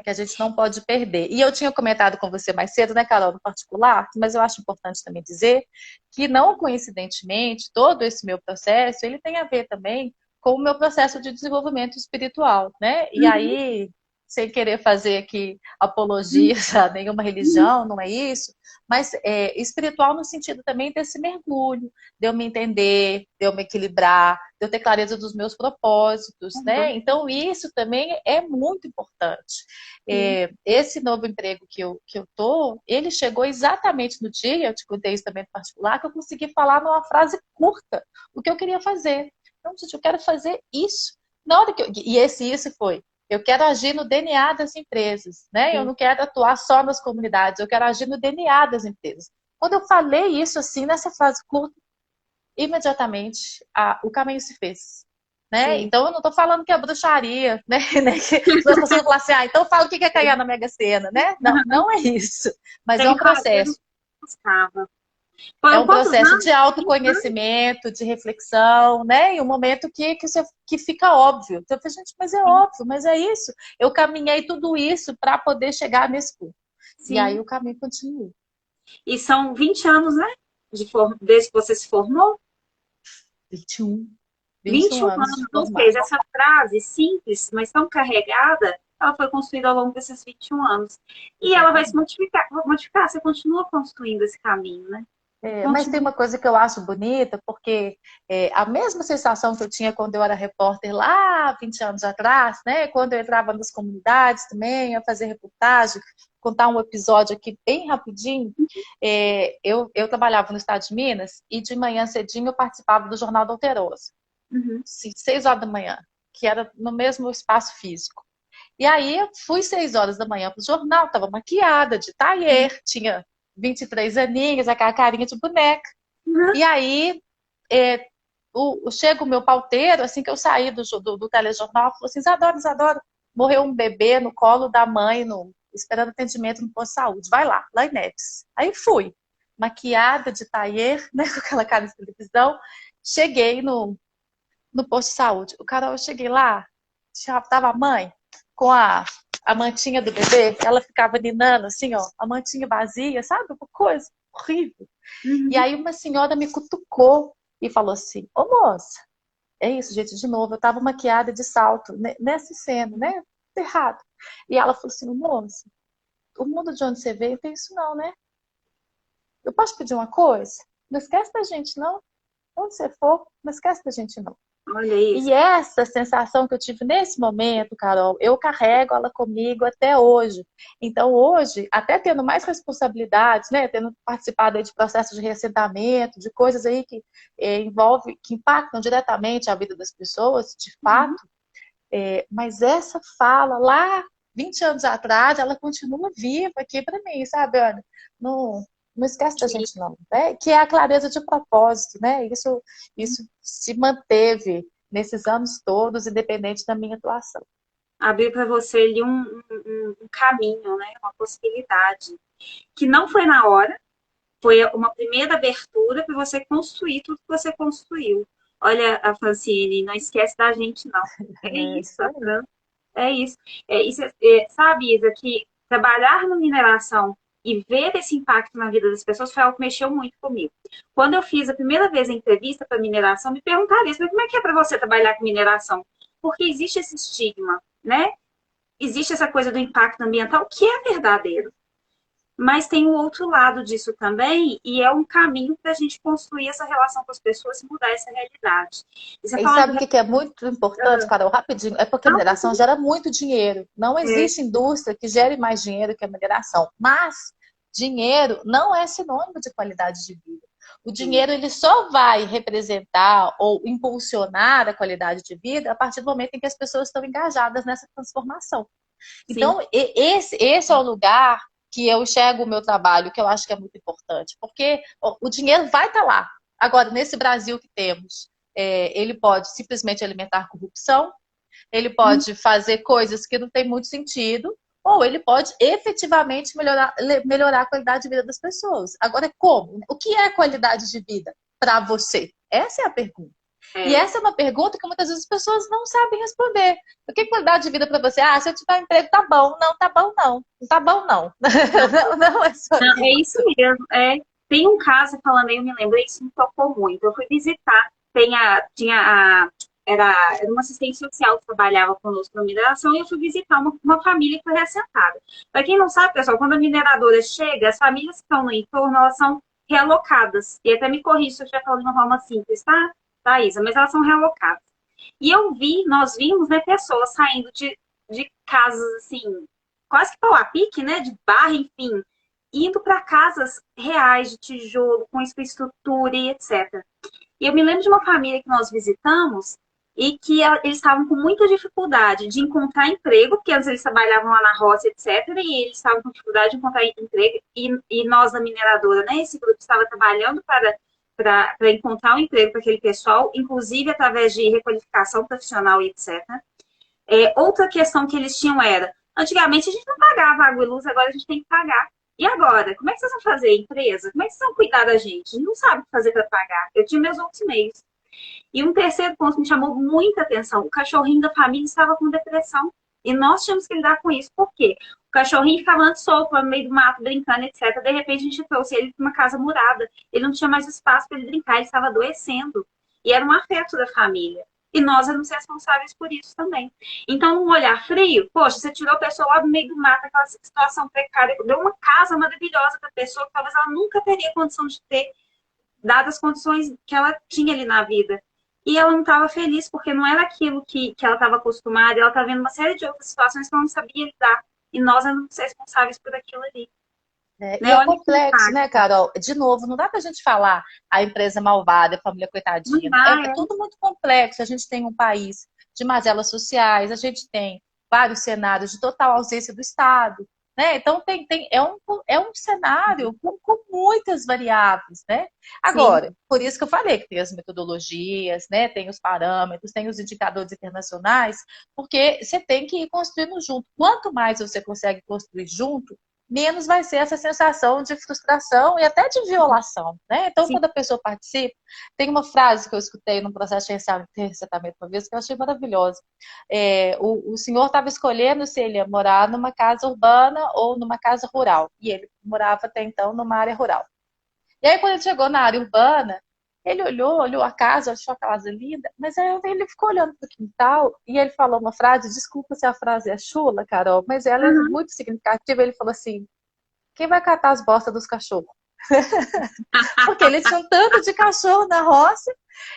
Que a gente não pode perder. E eu tinha comentado com você mais cedo, né, Carol, no particular, mas eu acho importante também dizer que, não coincidentemente, todo esse meu processo, ele tem a ver também com o meu processo de desenvolvimento espiritual, né? E aí, sem querer fazer aqui apologia a nenhuma religião, não é isso, mas espiritual no sentido também desse mergulho, de eu me entender, de eu me equilibrar, de eu ter clareza dos meus propósitos, né? Então, isso também é muito importante. Esse novo emprego que eu tô, ele chegou exatamente no dia, eu te contei isso também no particular, que eu consegui falar numa frase curta o que eu queria fazer. Então, gente, eu quero fazer isso. Na hora e esse isso foi: eu quero agir no DNA das empresas, né? Eu não quero atuar só nas comunidades, eu quero agir no DNA das empresas. Quando eu falei isso assim, nessa frase curta, imediatamente o caminho se fez. Né? Então, eu não estou falando que é bruxaria, né? Que as pessoas falam assim, então fala o que é cair na Mega Sena, né? Não é isso. Mas é um processo. É um processo de autoconhecimento, de reflexão, né? E um momento que fica óbvio. Então, eu falei, gente, mas é óbvio, mas é isso. Eu caminhei tudo isso para poder chegar nesse ponto. E aí o caminho continua. E são 20 anos, né? Desde que você se formou? 21 anos. Ou seja, essa frase simples, mas tão carregada, ela foi construída ao longo desses 21 anos. E ela vai se modificar, você continua construindo esse caminho, né? Mas tem uma coisa que eu acho bonita, porque a mesma sensação que eu tinha quando eu era repórter lá 20 anos atrás, né? Quando eu entrava nas comunidades também, a fazer reportagem, contar um episódio aqui bem rapidinho. Eu trabalhava no estado de Minas e de manhã cedinho eu participava do Jornal da Alterosa, Uhum. 6 horas da manhã, que era no mesmo espaço físico. E aí eu fui 6 horas da manhã para o jornal, estava maquiada, de taier, tinha 23 aninhos, aquela carinha de boneca. Uhum. E aí chega o meu pauteiro, assim que eu saí do telejornal, falou assim, Isadora, Isadora, morreu um bebê no colo da mãe, esperando atendimento no posto de saúde. Vai lá em Neves. Aí fui, maquiada de taier, né, com aquela cara de televisão, cheguei no posto de saúde. Eu cheguei lá, tava a mãe com a mantinha do bebê, ela ficava ninando assim, ó, a mantinha vazia, sabe? Uma coisa horrível. E Uhum. aí uma senhora me cutucou e falou assim, ô moça, é isso, gente, de novo, eu tava maquiada de salto, nessa cena, né? Errado. E ela falou assim, moça, o mundo de onde você veio tem isso não, né? Eu posso pedir uma coisa? Não esquece da gente, não. Onde você for, não esquece da gente, não. Olha isso. E essa sensação que eu tive nesse momento, Carol, eu carrego ela comigo até hoje. Então, hoje, até tendo mais responsabilidades, né, tendo participado aí de processos de reassentamento, de coisas aí que que impactam diretamente a vida das pessoas, de Uhum. fato, mas essa fala lá 20 anos atrás, ela continua viva aqui para mim, sabe, Ana? Não, não esquece da gente, não. Né? Que é a clareza de propósito, né? Isso se manteve nesses anos todos, independente da minha atuação. Abriu para você ali um caminho, né? Uma possibilidade. Que não foi na hora, foi uma primeira abertura para você construir tudo que você construiu. Olha, a Francine, não esquece da gente, não. É É isso, isso a aí. Fran. É isso. Sabe, Isa, que trabalhar na mineração e ver esse impacto na vida das pessoas foi algo que mexeu muito comigo. Quando eu fiz a primeira vez a entrevista para mineração, me perguntaram isso, mas como é que é para você trabalhar com mineração? Porque existe esse estigma, né? Existe essa coisa do impacto ambiental, que é verdadeiro. Mas tem o outro lado disso também, e é um caminho para a gente construir essa relação com as pessoas e mudar essa realidade. E você E falando sabe do... o que é muito importante, Carol? Rapidinho, é porque a mineração gera muito dinheiro. Não existe indústria que gere mais dinheiro que a mineração. Mas dinheiro não é sinônimo de qualidade de vida. O dinheiro ele só vai representar ou impulsionar a qualidade de vida a partir do momento em que as pessoas estão engajadas nessa transformação. Sim, Então, esse é o lugar que eu enxergo o meu trabalho, que eu acho que é muito importante, porque o dinheiro vai estar lá. Agora, nesse Brasil que temos, ele pode simplesmente alimentar corrupção, ele pode fazer coisas que não tem muito sentido, ou ele pode efetivamente melhorar a qualidade de vida das pessoas. Agora, como? O que é qualidade de vida para você? Essa é a pergunta. E é. essa é uma pergunta que muitas vezes as pessoas não sabem responder. O que é qualidade de vida para você? Ah, se eu tiver um emprego, tá bom. Não, tá bom, não. Não tá bom, não. Não, não é só Não, é isso isso. mesmo. Tem um caso falando aí, eu me lembrei, isso me tocou muito. Eu fui visitar, era uma assistente social que trabalhava conosco na mineração e eu fui visitar uma família que foi reassentada. Para quem não sabe, pessoal, quando a mineradora chega, as famílias que estão no entorno, elas são realocadas. E até me corrija se eu estiver falando de uma forma simples, tá, Isa? Mas elas são realocadas. E nós vimos, né, pessoas saindo de casas, assim, quase que pau a pique, né, de barra, enfim, indo para casas reais de tijolo, com infraestrutura e etc. E eu me lembro de uma família que nós visitamos e que eles estavam com muita dificuldade de encontrar emprego, porque antes eles trabalhavam lá na roça, etc. E eles estavam com dificuldade de encontrar emprego. E nós, da mineradora, né, esse grupo estava trabalhando para encontrar um emprego para aquele pessoal, inclusive através de requalificação profissional e etc. Outra questão que eles tinham era, antigamente a gente não pagava água e luz, agora a gente tem que pagar. E agora? Como é que vocês vão fazer, empresa? Como é que vocês vão cuidar da gente? A gente não sabe o que fazer para pagar. Eu tinha meus outros meios. E um terceiro ponto que me chamou muita atenção: o cachorrinho da família estava com depressão. E nós tínhamos que lidar com isso. Por quê? O cachorrinho ficava antes solto, no meio do mato, brincando, etc. De repente, a gente trouxe ele para uma casa murada. Ele não tinha mais espaço para ele brincar, ele estava adoecendo. E era um afeto da família. E nós éramos responsáveis por isso também. Então, num olhar frio, poxa, você tirou a pessoa lá do meio do mato, aquela situação precária, deu uma casa maravilhosa para a pessoa que talvez ela nunca teria condição de ter. dadas as condições que ela tinha ali na vida. E ela não estava feliz, porque não era aquilo que ela estava acostumada, ela estava vendo uma série de outras situações que ela não sabia lidar. E nós éramos responsáveis por aquilo ali. E Né? é Olha que complexo, né, impacto. Carol? De novo, não dá pra gente falar a empresa malvada, a família Não coitadinha. dá, É tudo muito complexo. A gente tem um país de mazelas sociais, a gente tem vários cenários de total ausência do Estado, né? Então é um cenário com muitas variáveis, né? sim, Agora, por isso que eu falei que tem as metodologias, né? Tem os parâmetros, tem os indicadores internacionais, porque você tem que ir construindo junto. Quanto mais você consegue construir junto, menos vai ser essa sensação de frustração e até de violação, né? Então, sim. quando a pessoa participa, tem uma frase que eu escutei num processo de recenseamento uma vez que eu achei maravilhosa. O senhor estava escolhendo se ele ia morar numa casa urbana ou numa casa rural, e ele morava até então numa área rural. E aí, quando ele chegou na área urbana, ele olhou a casa, achou a casa linda, mas aí ele ficou olhando para o quintal e ele falou uma frase, desculpa se a frase é chula, Carol, mas ela é Uhum. muito significativa. Ele falou assim: quem vai catar as bostas dos cachorros? Porque eles tinham tanto de cachorro na roça.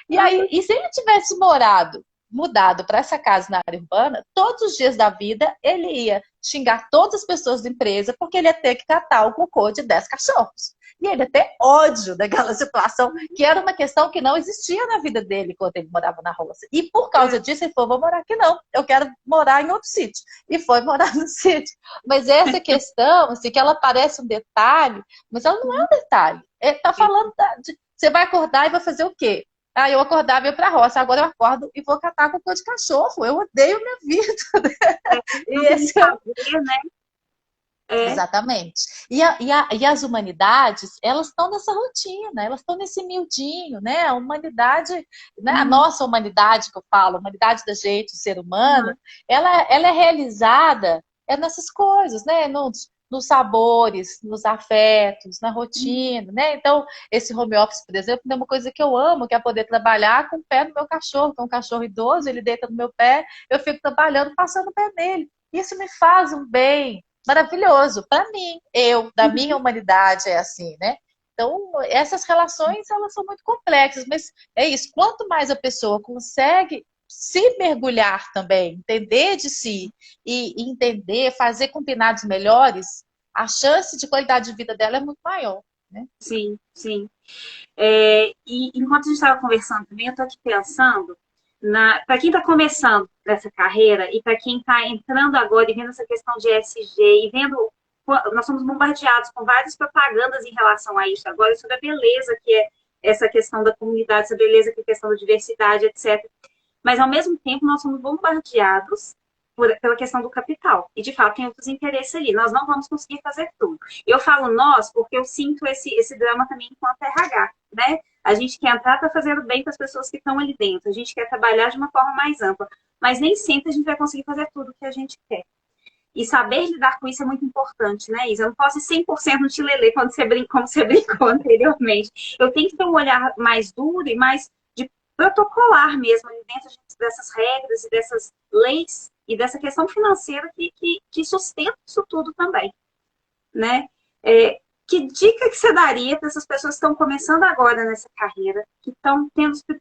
E aí, e se ele tivesse mudado para essa casa na área urbana, todos os dias da vida ele ia xingar todas as pessoas da empresa porque ele ia ter que catar o cocô de 10 cachorros. E ele ia ter ódio daquela situação, que era uma questão que não existia na vida dele quando ele morava na roça. E por causa disso, ele falou: vou morar aqui não, eu quero morar em outro sítio. E foi morar no sítio. Mas essa questão, assim, que ela parece um detalhe, mas ela não é um detalhe. Tá falando você vai acordar e vai fazer o quê? Ah, eu acordava e ia pra roça, agora eu acordo e vou catar cocô de cachorro. Eu odeio minha vida. Não E tem esse é o... prazer, né? É. Exatamente. E as humanidades, elas estão nessa rotina, elas estão nesse miudinho, né? A humanidade, né? A Uhum. nossa humanidade que eu falo, a humanidade da gente, o ser humano, Uhum. ela é realizada nessas coisas, né? Nos sabores, nos afetos, na rotina, né? Então, esse home office, por exemplo, é uma coisa que eu amo, que é poder trabalhar com o pé no meu cachorro. Então, um cachorro idoso, ele deita no meu pé, eu fico trabalhando, passando o pé nele. Isso me faz um bem maravilhoso para mim, da minha Uhum. humanidade é assim, né? Então, essas relações, elas são muito complexas, mas é isso, quanto mais a pessoa consegue se mergulhar também, entender de si e entender, fazer combinados melhores, a chance de qualidade de vida dela é muito maior, né? Sim, sim. E enquanto a gente estava conversando também, eu estou aqui pensando para quem está começando nessa carreira e para quem está entrando agora e vendo essa questão de ESG e vendo, nós somos bombardeados com várias propagandas em relação a isso agora, sobre a beleza que é essa questão da comunidade, essa beleza que é a questão da diversidade, etc. Mas, ao mesmo tempo, nós somos bombardeados pela questão do capital. E, de fato, tem outros interesses ali. Nós não vamos conseguir fazer tudo. Eu falo nós porque eu sinto esse drama também enquanto RH, né? A gente quer entrar para fazer o bem para as pessoas que estão ali dentro. A gente quer trabalhar de uma forma mais ampla. Mas nem sempre a gente vai conseguir fazer tudo o que a gente quer. E saber lidar com isso é muito importante, né, Isa? Eu não posso ser 100% no chilelê quando como você brincou anteriormente. Eu tenho que ter um olhar mais duro e mais de protocolar mesmo, dentro dessas regras e dessas leis e dessa questão financeira que sustenta isso tudo também, né? É, que dica que você daria para essas pessoas que estão começando agora nessa carreira, que estão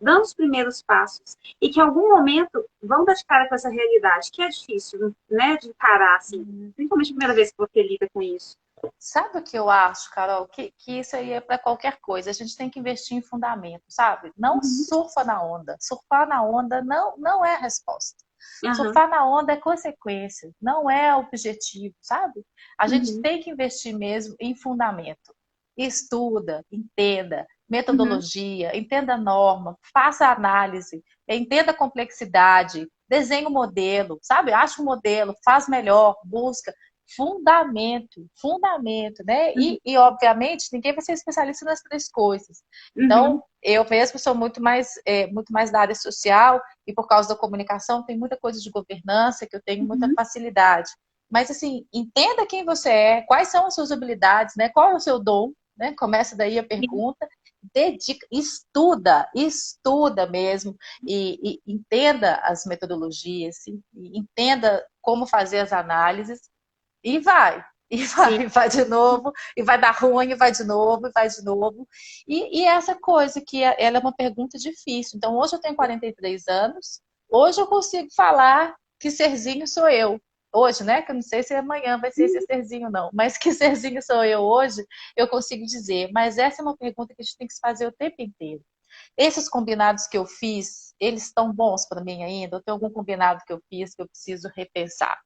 dando os primeiros passos e que em algum momento vão dar de cara com essa realidade, que é difícil, né, de encarar, assim, principalmente a primeira vez que você lida com isso. Sabe o que eu acho, Carol? Que isso aí é para qualquer coisa. A gente tem que investir em fundamento, sabe? Não Uhum. surfa na onda. Surfar na onda não é a resposta. Uhum. Surfar na onda é consequência, não é objetivo, sabe? A gente Uhum. tem que investir mesmo em fundamento. Estuda, entenda Uhum. metodologia, entenda a norma, faça análise, entenda a complexidade, desenhe o modelo, sabe? Acha um modelo, faz melhor, busca fundamento, né? Obviamente, ninguém vai ser especialista nas três coisas. Uhum. Então, eu mesmo sou muito mais da área social e por causa da comunicação, tem muita coisa de governança que eu tenho muita Uhum. facilidade. Mas, assim, entenda quem você é, quais são as suas habilidades, né? Qual é o seu dom, né? Começa daí a pergunta. Dedica, estuda mesmo e entenda as metodologias, entenda como fazer as análises e vai. E Sim. vai de novo, e vai dar ruim, e vai de novo, e vai de novo. E essa coisa que ela é uma pergunta difícil. Então, hoje eu tenho 43 anos, hoje eu consigo falar que serzinho sou eu. Hoje, né? Que eu não sei se amanhã vai ser esse serzinho, não. Mas que serzinho sou eu hoje, eu consigo dizer. Mas essa é uma pergunta que a gente tem que se fazer o tempo inteiro. Esses combinados que eu fiz, eles estão bons para mim ainda? Ou tem algum combinado que eu fiz que eu preciso repensar?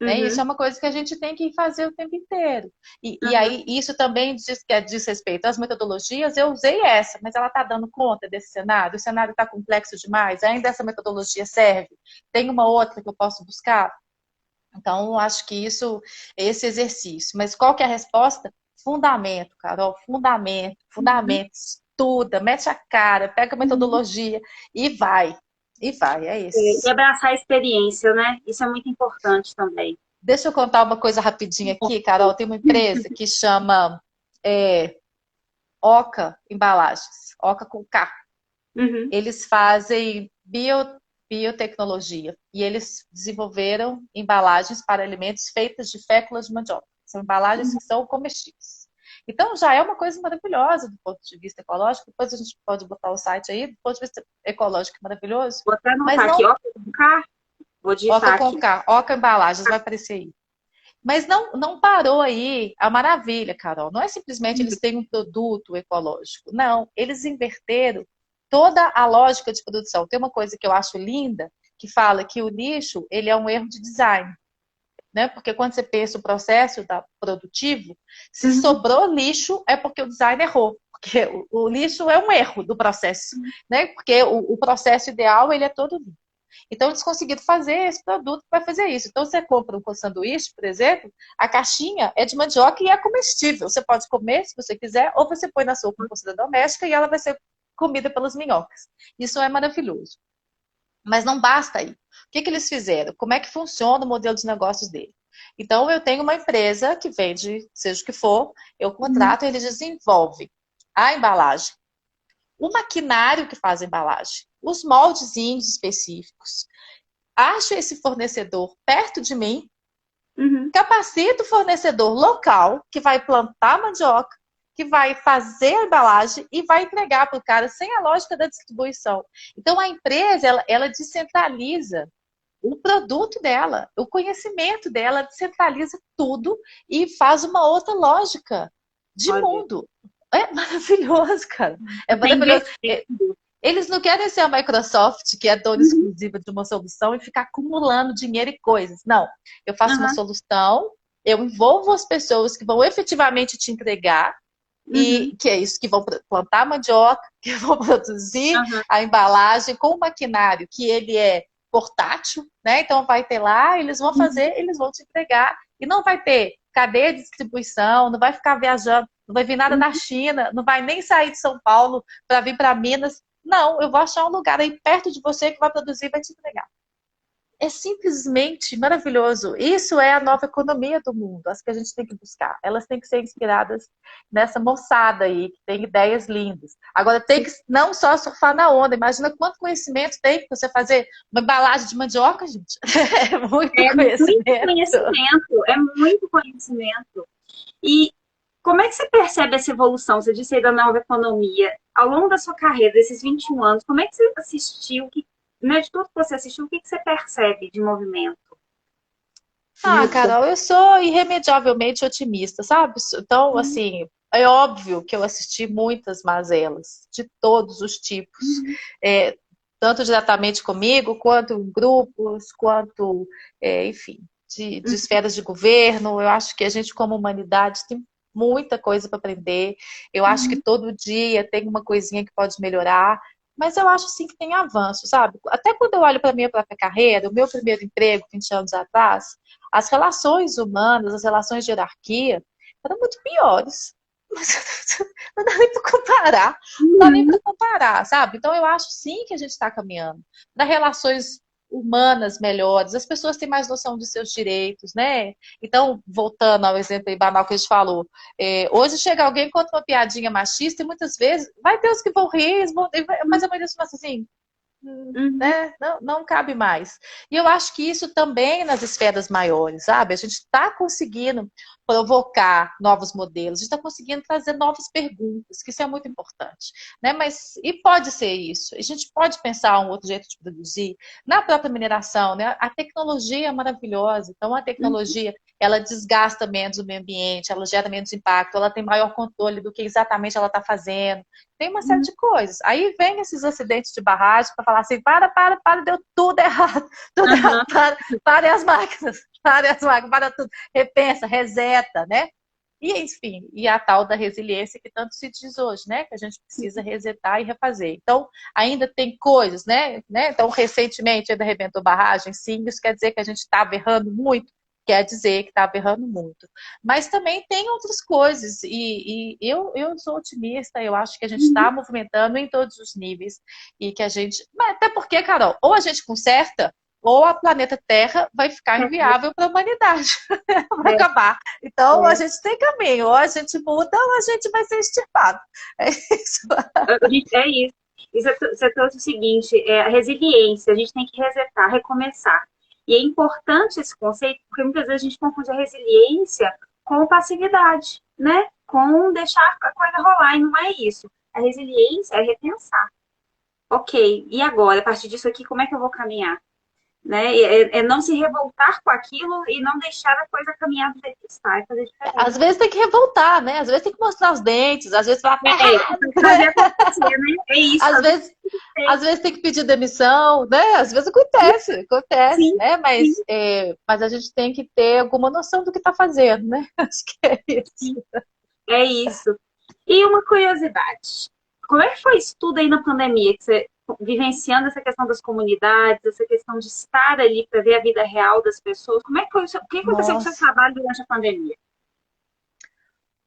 Né? Isso é Uhum. uma coisa que a gente tem que fazer o tempo inteiro. E Uhum. aí, isso também diz respeito às metodologias. Eu usei essa, mas ela está dando conta desse cenário? O cenário está complexo demais? Ainda essa metodologia serve? Tem uma outra que eu posso buscar? Então, eu acho que isso é esse exercício. Mas qual que é a resposta? Fundamento, Carol, fundamento, Uhum. fundamento, estuda, mete a cara, pega a Uhum. metodologia e vai. E vai, é E isso. abraçar a experiência, né? Isso é muito importante também. Deixa eu contar uma coisa rapidinho aqui, Carol. Tem uma empresa que chama é, Oca Embalagens, Oca com K. Uhum. Eles fazem biotecnologia e eles desenvolveram embalagens para alimentos feitas de féculas de mandioca. São embalagens Uhum. que são comestíveis. Então já é uma coisa maravilhosa do ponto de vista ecológico. Depois a gente pode botar o site aí, do ponto de vista ecológico maravilhoso. Vou até Mas anotar aqui, não ó, cá, vou Oca digitar com aqui. K, Oca Embalagens, vai aparecer aí. Mas não parou aí a maravilha, Carol. Não é simplesmente eles têm um produto ecológico. Não, eles inverteram toda a lógica de produção. Tem uma coisa que eu acho linda, que fala que o lixo ele é um erro de design. Né? Porque quando você pensa o processo produtivo, se Uhum. sobrou lixo é porque o design errou. Porque o lixo é um erro do processo. Né? Porque o processo ideal ele é todo limpo. Então, eles conseguiram fazer esse produto que vai fazer isso. Então, você compra um sanduíche, por exemplo, a caixinha é de mandioca e é comestível. Você pode comer se você quiser, ou você põe na sua compostadora doméstica e ela vai ser comida pelas minhocas. Isso é maravilhoso. Mas não basta aí. O que eles fizeram? Como é que funciona o modelo de negócios dele? Então, eu tenho uma empresa que vende, seja o que for, eu Uhum. contrato, ele desenvolve a embalagem, o maquinário que faz a embalagem, os moldezinhos específicos, acho esse fornecedor perto de mim, Uhum. capacito o fornecedor local que vai plantar mandioca, que vai fazer a embalagem e vai entregar para o cara sem a lógica da distribuição. Então a empresa ela descentraliza o produto dela, o conhecimento dela, descentraliza tudo e faz uma outra lógica de Olha, mundo. É maravilhoso, cara. É tá maravilhoso. investindo. Eles não querem ser a Microsoft, que é dona Uhum. exclusiva de uma solução e ficar acumulando dinheiro e coisas. Não. Eu faço uma Uhum. solução, eu envolvo as pessoas que vão efetivamente te entregar, Uhum. e que é isso, que vão plantar mandioca, que vão produzir Uhum. a embalagem com o maquinário, que ele é portátil, né? Então vai ter lá, eles vão Uhum. fazer, eles vão te entregar. E não vai ter cadeia de distribuição, não vai ficar viajando, não vai vir nada da Uhum. China, não vai nem sair de São Paulo para vir para Minas. Não, eu vou achar um lugar aí perto de você que vai produzir e vai te entregar. É simplesmente maravilhoso. Isso é a nova economia do mundo, as que a gente tem que buscar. Elas têm que ser inspiradas nessa moçada aí, que tem ideias lindas. Agora, tem Sim. que não só surfar na onda. Imagina quanto conhecimento tem para você fazer uma embalagem de mandioca, gente. É muito É muito conhecimento. conhecimento, é muito conhecimento. E como é que você percebe essa evolução? Você disse aí da nova economia. Ao longo da sua carreira, desses 21 anos, como é que você assistiu? Né, de tudo que você assistiu, o que você percebe de movimento? Que Ah, muda? Carol, eu sou irremediavelmente otimista, sabe? Então, assim, é óbvio que eu assisti muitas mazelas, de todos os tipos. Uhum. É, tanto diretamente comigo, quanto em grupos, quanto, enfim, de Uhum. esferas de governo. Eu acho que a gente, como humanidade, tem muita coisa para aprender. Eu acho que Uhum. todo dia tem uma coisinha que pode melhorar. Mas eu acho sim que tem avanço, sabe? Até quando eu olho para a minha própria carreira, o meu primeiro emprego, 20 anos atrás, as relações humanas, as relações de hierarquia, eram muito piores. Não dá nem para comparar. Não dá nem Uhum. para comparar, sabe? Então eu acho sim que a gente está caminhando. Para relações humanas melhores, as pessoas têm mais noção de seus direitos, né? Então, voltando ao exemplo aí banal que a gente falou, hoje chega alguém conta uma piadinha machista e muitas vezes vai ter os que vão rir, mas a maioria fala assim, Uhum. né? Não cabe mais. E eu acho que isso também nas esferas maiores, sabe? A gente está conseguindo provocar novos modelos, a gente está conseguindo trazer novas perguntas, que isso é muito importante, né? Mas, e pode ser isso, a gente pode pensar um outro jeito de produzir, na própria mineração, né? A tecnologia é maravilhosa, então a Uhum. tecnologia, ela desgasta menos o meio ambiente, ela gera menos impacto, ela tem maior controle do que exatamente ela está fazendo, tem uma série Uhum. de coisas. Aí vem esses acidentes de barragem para falar assim, para, deu tudo errado, tudo errado, Aham. para as máquinas, para tudo, repensa, reseta, né? E, enfim, e a tal da resiliência que tanto se diz hoje, né? Que a gente precisa resetar e refazer. Então, ainda tem coisas, né? Então, recentemente ainda arrebentou barragem, sim, isso quer dizer que a gente estava errando muito, quer dizer que estava errando muito. Mas também tem outras coisas, e eu sou otimista, eu acho que a gente está Uhum. movimentando em todos os níveis, e que a gente. Mas até porque, Carol, ou a gente conserta, ou a planeta Terra vai ficar inviável para a humanidade, vai É, acabar. Então, a é. gente tem caminho, ou a gente muda, ou a gente vai ser extirpado. É isso. É isso. E você trouxe o seguinte, a resiliência, a gente tem que resetar, recomeçar. E é importante esse conceito, porque muitas vezes a gente confunde a resiliência com passividade, né? Com deixar a coisa rolar, e não é isso. A resiliência é repensar. Ok, e agora, a partir disso aqui, como é que eu vou caminhar? Né? É não se revoltar com aquilo e não deixar a coisa caminhar do jeito que está, é fazer Às diferente. vezes tem que revoltar, né? Às vezes tem que mostrar os dentes, às vezes falar, tá errado. Tem que fazer acontecer, né? É isso, Às fazer vezes Às vezes tem que pedir demissão, né? Às vezes acontece, sim, né? sim, Mas a gente tem que ter alguma noção do que está fazendo, né? Acho que é isso. sim. É isso. E uma curiosidade. Como é que foi isso tudo aí na pandemia? Que você vivenciando essa questão das comunidades, essa questão de estar ali para ver a vida real das pessoas. Como é que foi o que aconteceu com o seu Nossa, trabalho durante a pandemia?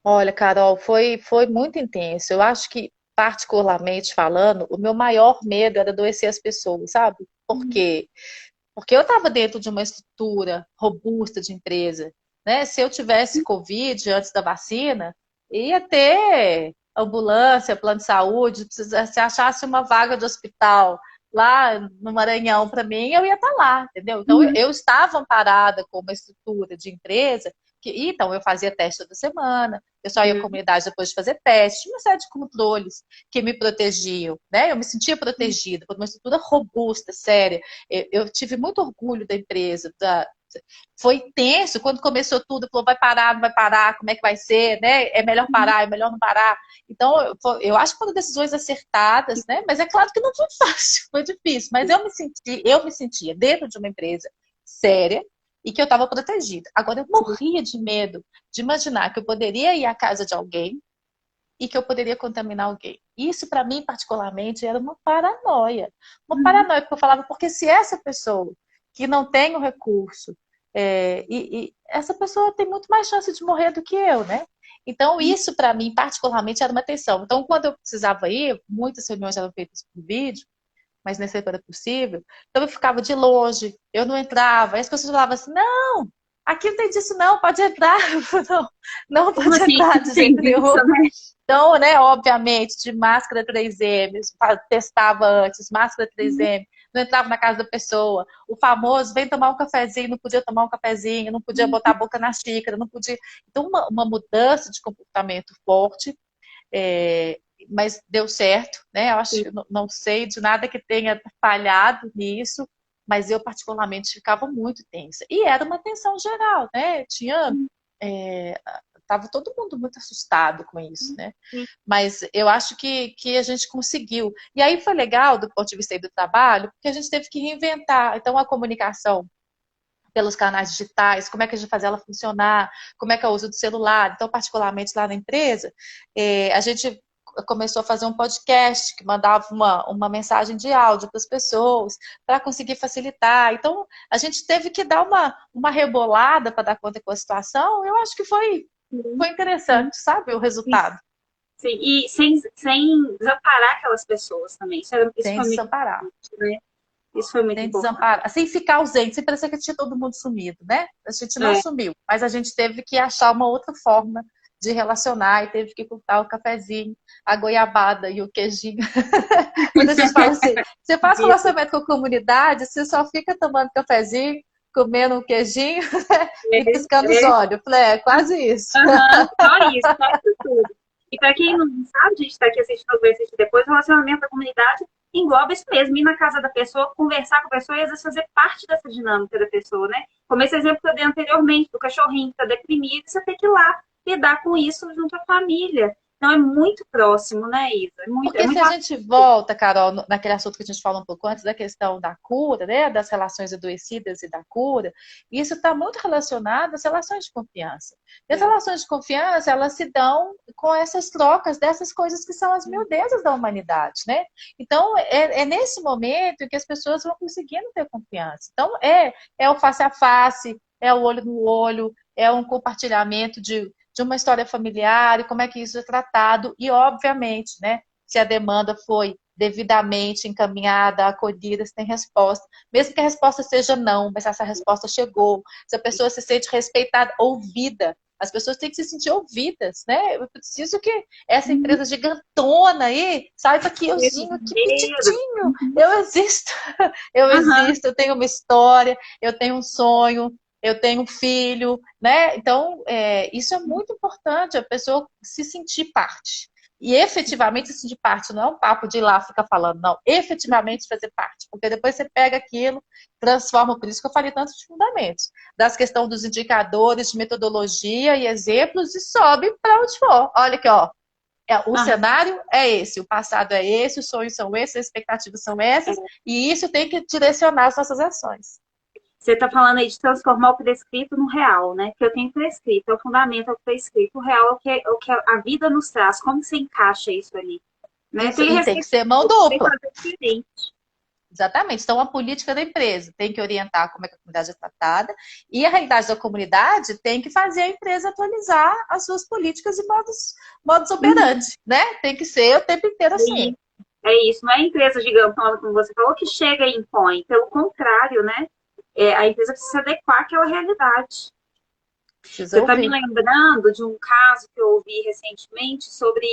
olha, Carol, foi muito intenso. Eu acho que, particularmente falando, o meu maior medo era adoecer as pessoas, sabe? Por Uhum, quê? Porque eu estava dentro de uma estrutura robusta de empresa, né? Se eu tivesse Covid antes da vacina, ia ter ambulância, plano de saúde, se achasse uma vaga de hospital lá no Maranhão para mim, eu ia estar lá, entendeu? Então eu, uhum, eu estava amparada com uma estrutura de empresa então eu fazia teste toda semana, eu só ia à uhum, comunidade depois de fazer teste, tinha uma série de controles que me protegiam, né? Eu me sentia protegida por uma estrutura robusta, séria. Eu tive muito orgulho da empresa. Foi tenso quando começou tudo, falou, vai parar, não vai parar, como é que vai ser, né? É melhor uhum. parar, é melhor não parar. Então, eu acho que foram decisões acertadas, né? Mas é claro que não foi fácil, foi difícil. Mas eu me sentia dentro de uma empresa séria e que eu estava protegida. Agora, eu morria de medo de imaginar que eu poderia ir à casa de alguém e que eu poderia contaminar alguém. Isso, para mim, particularmente, era uma paranoia. Uma Uhum. paranoia, porque eu falava, porque se essa pessoa que não tem o recurso, e essa pessoa tem muito mais chance de morrer do que eu, né? Então, isso, para mim, particularmente, era uma tensão. Então, quando eu precisava ir, muitas reuniões eram feitas por vídeo, mas nem sempre era possível. Então, eu ficava de longe, eu não entrava. Aí as pessoas falavam assim, não, aqui não tem disso não, pode entrar. Não, não Como pode assim? entrar de Tem jeito isso, nenhum. né? Então, né, obviamente, de máscara 3M, testava antes, máscara Uhum. 3M, não entrava na casa da pessoa. O famoso, vem tomar um cafezinho, não podia tomar um cafezinho, não podia botar a boca na xícara, não podia. Então, uma mudança de comportamento forte, é, mas deu certo, né? Eu acho que não sei de nada que tenha falhado nisso, mas eu particularmente ficava muito tensa. E era uma tensão geral, né? Tinha. É, Tava todo mundo muito assustado com isso, né? Sim. Mas eu acho que a gente conseguiu. E aí foi legal do ponto de vista aí do trabalho, porque a gente teve que reinventar. Então, a comunicação pelos canais digitais, como é que a gente faz ela funcionar, como é que é o uso do celular. Então, particularmente lá na empresa, a gente começou a fazer um podcast que mandava uma mensagem de áudio para as pessoas, para conseguir facilitar. Então, a gente teve que dar uma rebolada para dar conta com a situação. Eu acho que foi Sim, interessante, sabe, o sim, resultado. sim. E sem desamparar aquelas pessoas também. Isso Sem foi muito desamparar. importante, né? Isso foi muito Sem importante. desamparar, sem ficar ausente, sem parecer que tinha todo mundo sumido, né? A gente não É, sumiu, mas a gente teve que achar uma outra forma de relacionar e teve que cortar o cafezinho. a goiabada e o queijinho. Quando a gente fala assim, você faz relacionamento com a comunidade, você só fica tomando cafezinho, comendo um queijinho e piscando os olhos. Eu falei, quase isso. Só isso, só isso tudo. E para quem não sabe, a gente está aqui assistindo o assistir depois, o relacionamento da comunidade engloba isso mesmo, ir na casa da pessoa, conversar com a pessoa e às vezes fazer parte dessa dinâmica da pessoa, né? Como esse exemplo que eu dei anteriormente, do cachorrinho que está deprimido, você tem que ir lá lidar com isso junto à família. Então é muito próximo, né, Isa? Porque se a gente volta, Carol, naquele assunto que a gente falou um pouco antes, da questão da cura, né, das relações adoecidas e da cura, isso está muito relacionado às relações de confiança. E as relações de confiança, elas se dão com essas trocas dessas coisas que são as miudezas da humanidade, né? Então, é nesse momento que as pessoas vão conseguindo ter confiança. Então, é o face a face, é o olho no olho, é um compartilhamento de uma história familiar e como é que isso é tratado. E, obviamente, né, se a demanda foi devidamente encaminhada, acolhida, se tem resposta. Mesmo que a resposta seja não, mas essa resposta chegou, se a pessoa se sente respeitada, ouvida. As pessoas têm que se sentir ouvidas, né? Eu preciso que essa empresa gigantona aí saiba que euzinho, que petitinho, eu existo, eu tenho uma história, eu tenho um sonho, eu tenho um filho, né? Então, isso é muito importante, a pessoa se sentir parte. E efetivamente se sentir parte, não é um papo de ir lá ficar falando, não. Efetivamente fazer parte. Porque depois você pega aquilo, transforma, por isso que eu falei tanto de fundamentos. Das questões dos indicadores, de metodologia e exemplos, e sobe para onde for. Olha aqui, ó. O cenário é esse, o passado é esse, os sonhos são esses, as expectativas são essas, e isso tem que direcionar as nossas ações. Você está falando aí de transformar o prescrito no real, né? Que eu tenho prescrito, é o fundamento, é o prescrito. O real é o que a vida nos traz. Como você encaixa isso ali? Né? Isso, e tem que ser mão dupla. Exatamente. Então, a política da empresa tem que orientar como é que a comunidade é tratada, e a realidade da comunidade tem que fazer a empresa atualizar as suas políticas e modos operantes, né? Tem que ser o tempo inteiro assim. É isso. Não é a empresa gigantona, como você falou, que chega e impõe. Pelo contrário, né? A empresa precisa se adequar àquela realidade. Você está me lembrando de um caso que eu ouvi recentemente sobre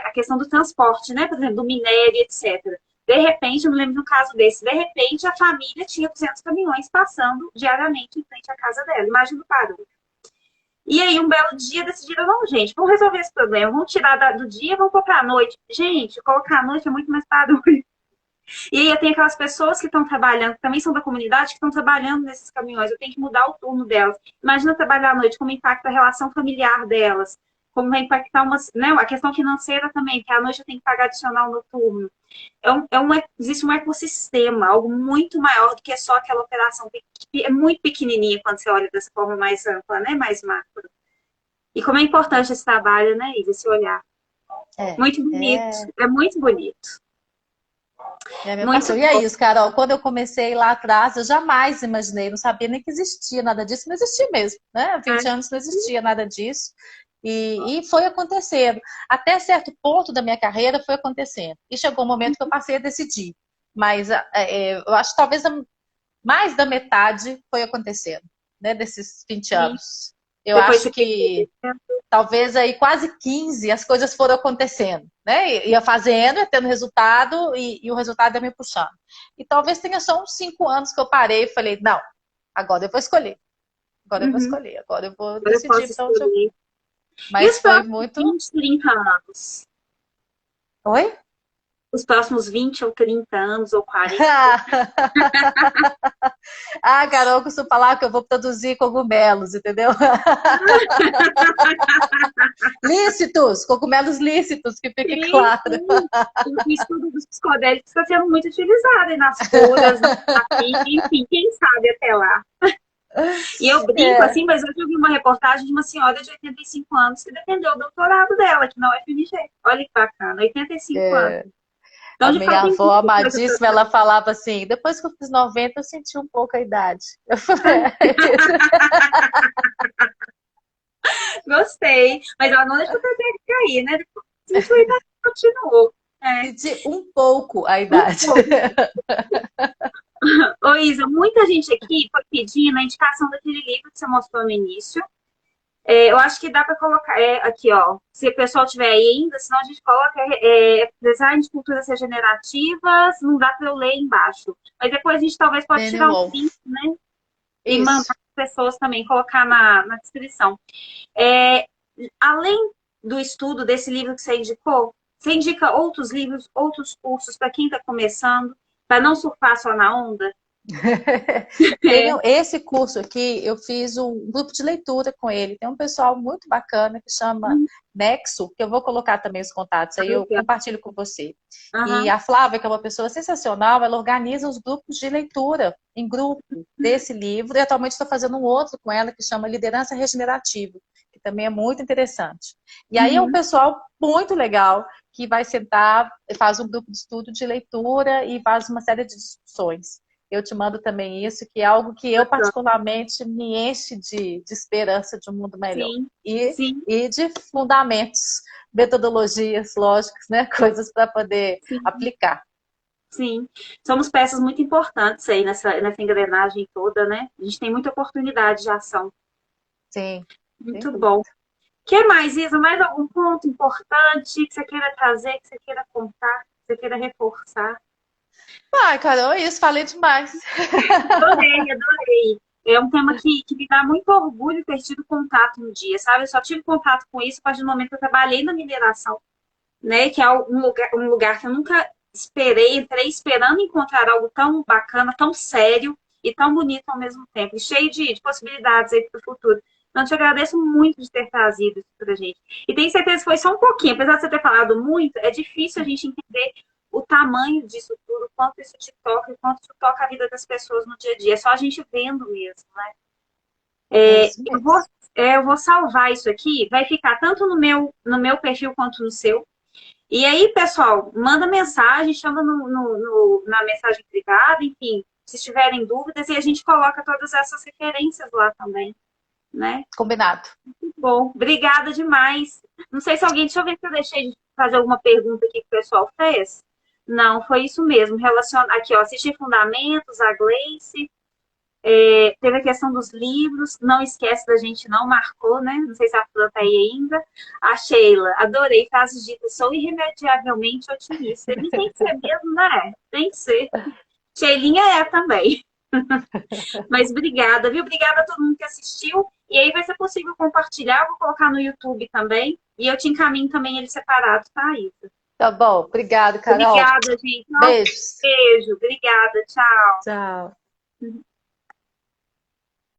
a questão do transporte, né? Por exemplo, do minério, etc. De repente, eu me lembro de um caso desse, de repente a família tinha 200 caminhões passando diariamente em frente à casa dela. Imagina o barulho. E aí, um belo dia, decidiram, não, gente, vamos resolver esse problema, vamos tirar do dia, vamos colocar à noite. Gente, colocar à noite é muito mais barulho. E aí tem aquelas pessoas que estão trabalhando, que também são da comunidade, que estão trabalhando nesses caminhões. Eu tenho que mudar o turno delas. Imagina trabalhar à noite, como impacta a relação familiar delas, como vai impactar a questão financeira também, que à noite eu tenho que pagar adicional no turno. Existe um ecossistema, algo muito maior do que só aquela operação. É muito pequenininha quando você olha dessa forma mais ampla, né? Mais macro. E como é importante esse trabalho, né, Isa, esse olhar. Muito bonito, é muito bonito. E é isso, Carol, quando eu comecei lá atrás, eu jamais imaginei, não sabia nem que existia nada disso, não existia mesmo, né? Há 20 anos não existia nada disso, e foi acontecendo. Até certo ponto da minha carreira foi acontecendo, e chegou um momento que eu passei a decidir, mas eu acho que talvez mais da metade foi acontecendo, né, desses 20 anos. Eu acho que talvez aí quase 15 as coisas foram acontecendo, né? Ia fazendo, ia tendo resultado e o resultado ia me puxando. E talvez tenha só uns 5 anos que eu parei e falei, não, agora eu vou escolher. Agora eu vou escolher, agora eu vou decidir pra onde eu vou. Mas foi muito... 20, 30 anos. Oi? Os próximos 20 ou 30 anos ou 40. Carol, eu costumo falar que eu vou produzir cogumelos, entendeu? Lícitos, cogumelos lícitos, que fique claro. O estudo dos psicodélicos está sendo muito utilizado nas curas, enfim, quem sabe até lá. E eu brinco assim, mas hoje eu vi uma reportagem de uma senhora de 85 anos que defendeu o doutorado dela aqui na UFMG. Olha que bacana, 85 anos. Então, a minha avó amadíssima, ela falava assim, depois que eu fiz 90, eu senti um pouco a idade. Eu falei, Gostei, mas ela não deixou pra cair, né? Depois a idade continuou. Senti um pouco a idade. Ô Isa, muita gente aqui foi pedindo a indicação daquele livro que você mostrou no início. Eu acho que dá para colocar aqui, ó. Se o pessoal tiver aí ainda, senão a gente coloca design de culturas regenerativas, não dá para eu ler embaixo. Mas depois a gente talvez pode Danny tirar um print, Wolf. né? E mandar Isso. para as pessoas também, colocar na descrição. É, além do estudo desse livro que você indicou, você indica outros livros, outros cursos para quem está começando, para não surfar só na onda? Tem É. esse curso aqui, eu fiz um grupo de leitura com ele. Tem um pessoal muito bacana que chama Nexo, que eu vou colocar também os contatos aí, eu compartilho com você. E Uhum. a Flávia, que é uma pessoa sensacional, ela organiza os grupos de leitura em grupo desse livro. E atualmente estou fazendo um outro com ela que chama Liderança Regenerativa, que também é muito interessante. E aí é um Uhum. pessoal muito legal que vai sentar, faz um grupo de estudo de leitura e faz uma série de discussões. Eu te mando também isso, que é algo que eu particularmente me enche de esperança de um mundo melhor. Sim, E, sim, e de fundamentos, metodologias lógicas, né? Coisas para poder sim. aplicar. Sim, somos peças muito importantes aí nessa engrenagem toda, né? A gente tem muita oportunidade de ação. Sim, sem Muito bom. O dúvida. que mais, Isa? Mais algum ponto importante que você queira trazer, que você queira contar, que você queira reforçar? Ai, Carol, é isso, falei demais. Adorei, adorei. É um tema que me dá muito orgulho ter tido contato um dia, sabe? Eu só tive contato com isso a partir do momento que eu trabalhei na mineração, né? Que é um lugar que eu nunca esperei, entrei esperando encontrar algo tão bacana, tão sério e tão bonito ao mesmo tempo, e cheio de possibilidades aí para o futuro. Então, eu te agradeço muito de ter trazido isso para a gente. E tenho certeza que foi só um pouquinho, apesar de você ter falado muito, é difícil a gente entender o tamanho disso tudo, o quanto isso te toca, o quanto isso toca a vida das pessoas no dia a dia. É só a gente vendo mesmo, né? É isso Eu vou, mesmo. eu vou salvar isso aqui, vai ficar tanto no meu perfil quanto no seu. E aí, pessoal, manda mensagem, chama na mensagem privada, enfim, se tiverem dúvidas, e a gente coloca todas essas referências lá também, né? Combinado. Bom, obrigada demais. Não sei se alguém, deixa eu ver se eu deixei de fazer alguma pergunta aqui que o pessoal fez. Não, foi isso mesmo. Aqui, ó, assistir Fundamentos, a Gleice, teve a questão dos livros, não esquece da gente, não marcou, né? Não sei se a Fran tá aí ainda. A Sheila, adorei frases ditas, sou irremediavelmente otimista. Ele tem que ser mesmo, né? Tem que ser. Sheilinha é também. Mas obrigada, viu? Obrigada a todo mundo que assistiu. E aí vai ser possível compartilhar, vou colocar no YouTube também. E eu te encaminho também ele separado, tá, Isa? Tá bom. Obrigado, Carol. Obrigada, gente. Nossa, Beijos. beijo. Obrigada. Tchau. Tchau.